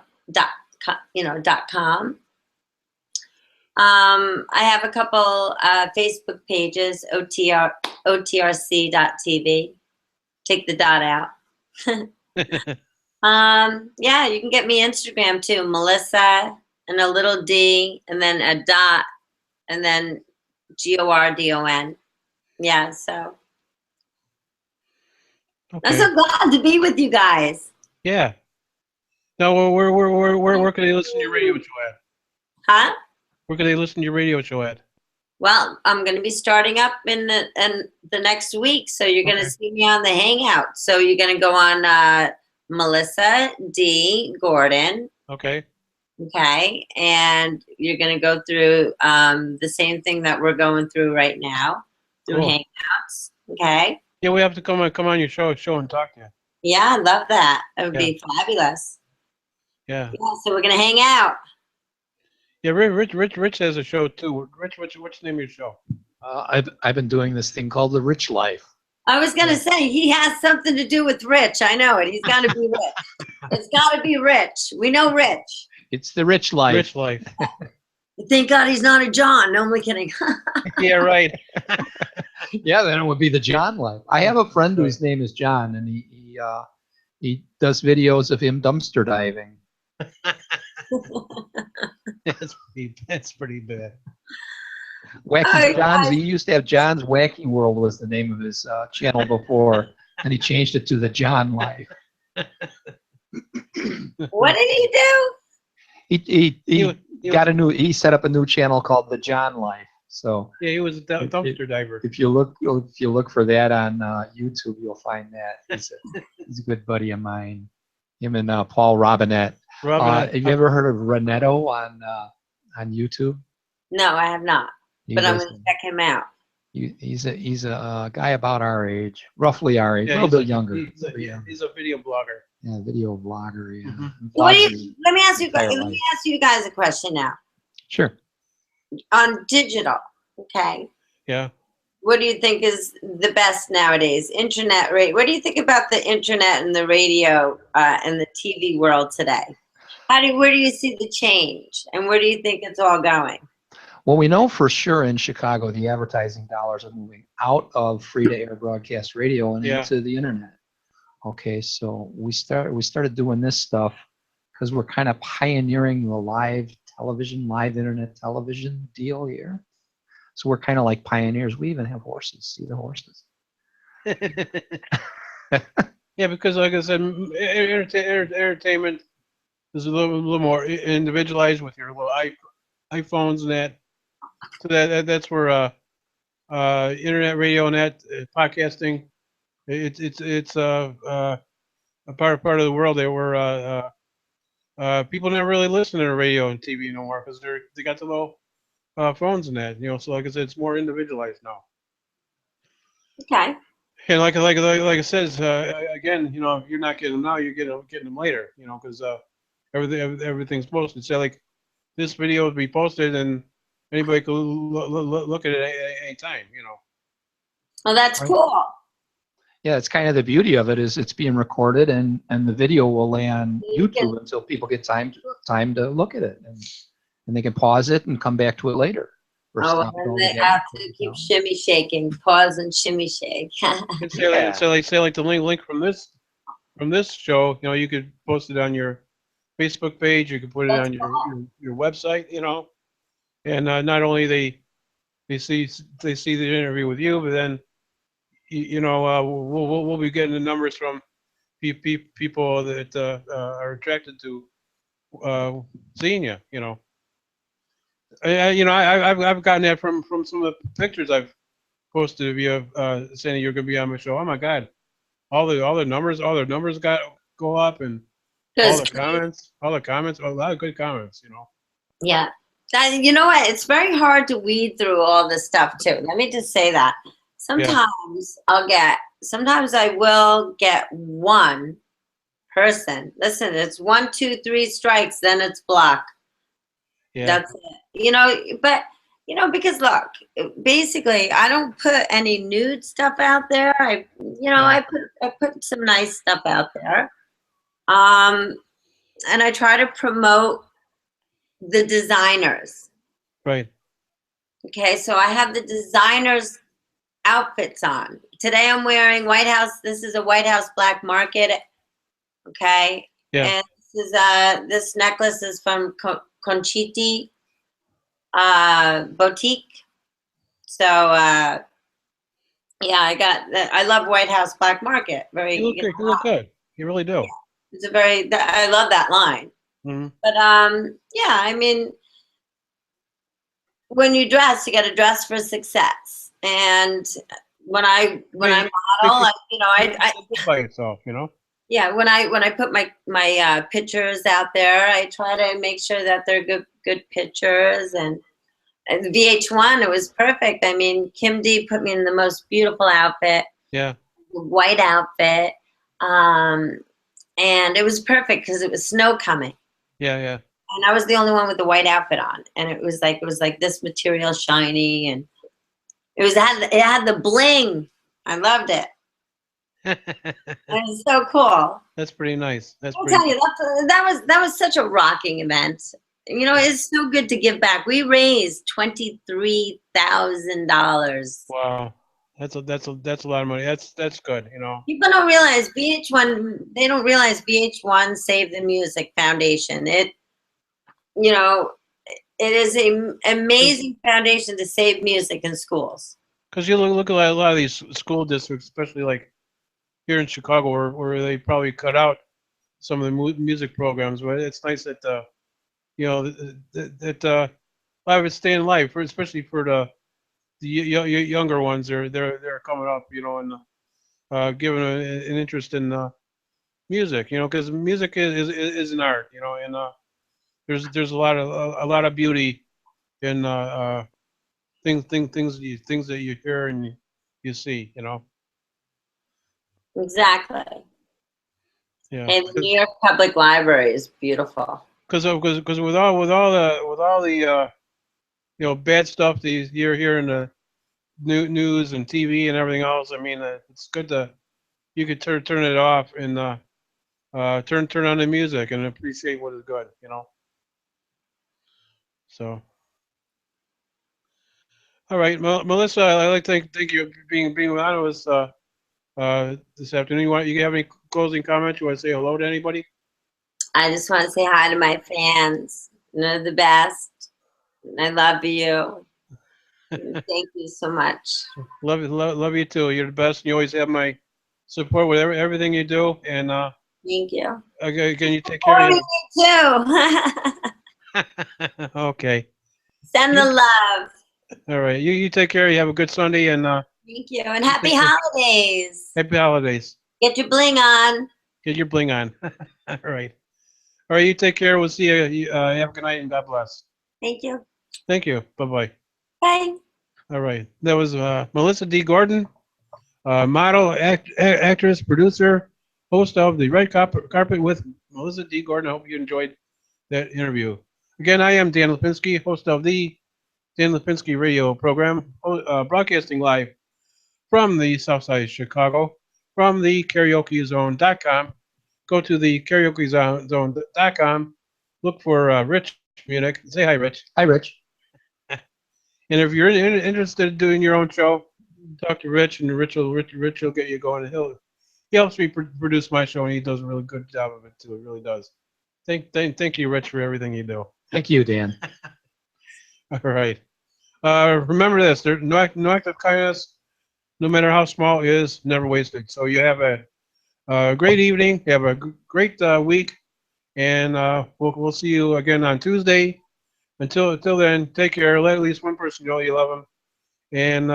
[SPEAKER 3] I have a couple Facebook pages, otrc.tv. Take the dot out. Yeah, you can get me Instagram too, Melissa and a little D and then a dot and then Gordon. Yeah, so
[SPEAKER 2] Okay.
[SPEAKER 3] I'm so glad to be with you guys.
[SPEAKER 2] Yeah. Now, where can they listen to your radio show at?
[SPEAKER 3] Huh?
[SPEAKER 2] Where can they listen to your radio show at?
[SPEAKER 3] Well, I'm going to be starting up in the next week, so you're going to see me on the Hangout. So you're going to go on Melissa D. Gordon.
[SPEAKER 2] Okay.
[SPEAKER 3] Okay, and you're going to go through the same thing that we're going through right now through Hangouts. Okay.
[SPEAKER 2] Yeah, we have to come on your show and talk to you.
[SPEAKER 3] Yeah, I love that. It would be fabulous.
[SPEAKER 2] Yeah.
[SPEAKER 3] Yeah. So we're going to hang out.
[SPEAKER 2] Yeah, Rich has a show too. Rich, what's the name of your show?
[SPEAKER 4] I've been doing this thing called The Rich Life.
[SPEAKER 3] I was going to say, he has something to do with Rich. I know it. He's got to be rich. It's got to be Rich. We know Rich.
[SPEAKER 4] It's The Rich Life.
[SPEAKER 2] Rich Life.
[SPEAKER 3] Thank God he's not a John. No, I'm only kidding.
[SPEAKER 2] Yeah, right.
[SPEAKER 4] Yeah, then it would be the John Life. I have a friend whose name is John, and he does videos of him dumpster diving.
[SPEAKER 2] That's pretty bad.
[SPEAKER 4] Wacky John's. He used to have John's Wacky World was the name of his channel before, and he changed it to the John Life.
[SPEAKER 3] What did he do?
[SPEAKER 2] He
[SPEAKER 4] set up a new channel called the John Life. So
[SPEAKER 2] yeah, he was a dumpster diver.
[SPEAKER 4] If you look for that on YouTube, you'll find that. He's a good buddy of mine. Him and Paul Robinette. Have you ever heard of Renetto on YouTube?
[SPEAKER 3] No, I have not.
[SPEAKER 4] He
[SPEAKER 3] But I'm
[SPEAKER 4] does-
[SPEAKER 3] going to check him out.
[SPEAKER 4] he's a guy about our age, roughly our age,
[SPEAKER 2] Yeah,
[SPEAKER 4] a little bit younger.
[SPEAKER 2] He's a video blogger.
[SPEAKER 4] Yeah, video vlogger. Yeah.
[SPEAKER 2] Mhm.
[SPEAKER 3] So what do
[SPEAKER 4] Vlogs
[SPEAKER 3] you,
[SPEAKER 4] his
[SPEAKER 3] let me ask you
[SPEAKER 4] entire
[SPEAKER 3] guys. Let
[SPEAKER 4] life.
[SPEAKER 3] me ask you guys a question now.
[SPEAKER 4] Sure.
[SPEAKER 3] On digital, okay.
[SPEAKER 2] Yeah.
[SPEAKER 3] What do you think is the best nowadays? Internet rate. What do you think about the internet and the radio and the TV world today? Where do you see the change, and where do you think it's all going?
[SPEAKER 4] Well, we know for sure in Chicago, the advertising dollars are moving out of free-to-air broadcast radio and
[SPEAKER 2] Yeah.
[SPEAKER 4] into the internet. Okay, so we started doing this stuff because we're kind of pioneering the live internet television deal here. So we're kind of like pioneers. We even have horses. See the horses?
[SPEAKER 2] Yeah, because like I said, entertainment is a little more individualized with your little iPhones and that. So that's where internet radio and that podcasting. It's a part of the world that where people never really listen to radio and TV no more because they got the little phones and that. So like I said, it's more individualized now.
[SPEAKER 3] Okay.
[SPEAKER 2] And like I said, again, if you're not getting them now, you're getting them later. Because everything's posted. Say like this video will be posted and anybody can look at it at any time.
[SPEAKER 3] Well, that's
[SPEAKER 4] Right.
[SPEAKER 3] cool.
[SPEAKER 4] Yeah, it's kind of the beauty of it is it's being recorded and the video will lay on
[SPEAKER 3] You can-
[SPEAKER 4] YouTube until people get time to look at it and they can pause it and come back to it later. Or
[SPEAKER 3] Oh,
[SPEAKER 4] stop it
[SPEAKER 3] and
[SPEAKER 4] altogether.
[SPEAKER 3] they have to keep shimmy shaking, pause and shimmy shake.
[SPEAKER 2] And say like the link from this show. You could post it on your Facebook page. You could put it
[SPEAKER 3] That's
[SPEAKER 2] on your website. And not only they see the interview with you, but then we'll be getting the numbers from people that are attracted to seeing you. I've gotten that from some of the pictures I've posted of you saying you're going to be on my show. Oh my God, all the numbers go up and all the comments, a lot of good comments.
[SPEAKER 3] Yeah. You know what? It's very hard to weed through all this stuff too. Let me just say that. Sometimes sometimes I will get one person. Listen, it's 1, 2, 3 strikes, then it's block.
[SPEAKER 2] Yeah.
[SPEAKER 3] That's it. But because look, basically I don't put any nude stuff out there. I put some nice stuff out there. And I try to promote the designers.
[SPEAKER 2] Right.
[SPEAKER 3] Okay, so I have the designers' outfits on. Today I'm wearing White House. This is a White House black market. Okay.
[SPEAKER 2] Yeah.
[SPEAKER 3] And this necklace is from Conchiti Boutique. So yeah, I love White House black market.
[SPEAKER 2] You look good. You really do.
[SPEAKER 3] It's I love that line.
[SPEAKER 2] Mm-hmm.
[SPEAKER 3] But yeah, I mean, when you dress, you got to dress for success. And when I model, I
[SPEAKER 2] by yourself,
[SPEAKER 3] Yeah, when I put my pictures out there, I try to make sure that they're good pictures. And VH1, it was perfect. I mean, Kim D put me in the most beautiful outfit.
[SPEAKER 2] Yeah.
[SPEAKER 3] White outfit. And it was perfect because it was snow coming.
[SPEAKER 2] Yeah.
[SPEAKER 3] And I was the only one with the white outfit on, and it was like this material shiny, and it had the bling. I loved it. It was so cool.
[SPEAKER 2] That's pretty nice.
[SPEAKER 3] I'll tell you, that was such a rocking event. It's so good to give back. We raised $23,000.
[SPEAKER 2] Wow, that's a lot of money. That's good.
[SPEAKER 3] People don't realize VH1. They don't realize VH1 Save the Music Foundation. It is an amazing foundation to save music in schools.
[SPEAKER 2] Because you look at a lot of these school districts, especially like here in Chicago, where they probably cut out some of the music programs. But it's nice that that a lot of it's staying alive, especially for the younger ones. They're coming up, and giving an interest in music. Because music is an art. And there's a lot of beauty in things that you hear and you see.
[SPEAKER 3] Exactly.
[SPEAKER 2] Yeah.
[SPEAKER 3] And the New York Public Library is beautiful.
[SPEAKER 2] Because with all the bad stuff that you hear in the news and TV and everything else. I mean, it's good to you could turn it off and turn on the music and appreciate what is good. So, all right, Melissa, I'd like to thank you for being on with us this afternoon. You have any closing comments? You want to say hello to anybody?
[SPEAKER 3] I just want to say hi to my fans. They're the best. I love you. Thank you so much.
[SPEAKER 2] Love you too. You're the best. You always have my support with everything you do. And
[SPEAKER 3] Thank you.
[SPEAKER 2] again, you take care.
[SPEAKER 3] For me too.
[SPEAKER 2] Okay.
[SPEAKER 3] Send the love.
[SPEAKER 2] All right. You take care. You have a good Sunday and
[SPEAKER 3] Thank you. And happy holidays.
[SPEAKER 2] happy holidays.
[SPEAKER 3] Get your bling on.
[SPEAKER 2] Get your bling on. All right. All right. You take care. We'll see you. Have a good night and God bless.
[SPEAKER 3] Thank you.
[SPEAKER 2] Thank you. Bye-bye.
[SPEAKER 3] Bye.
[SPEAKER 2] All right. That was Melissa D. Gordon, model, actress, producer, host of the Red Carpet with Melissa D. Gordon. I hope you enjoyed that interview. Again, I am Dan Lupinski, host of the Dan Lupinski radio program, broadcasting live from the South Side of Chicago, from the karaokezone.com. Go to the karaokezone.com, look for Rich Munich. Say hi, Rich.
[SPEAKER 4] Hi, Rich.
[SPEAKER 2] And if you're interested in doing your own show, talk to Rich, and Rich will get you going. And he helps me produce my show, and he does a really good job of it too. It really does. Thank you, Rich, for everything you do.
[SPEAKER 4] Thank you, Dan.
[SPEAKER 2] All right. Remember this: there's no act of kindness, no matter how small, is never wasted. So you have a great evening. You have a great week, and we'll see you again on Tuesday. Until then, take care. Let at least one person know you love them, and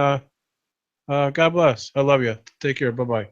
[SPEAKER 2] God bless. I love you. Take care. Bye bye.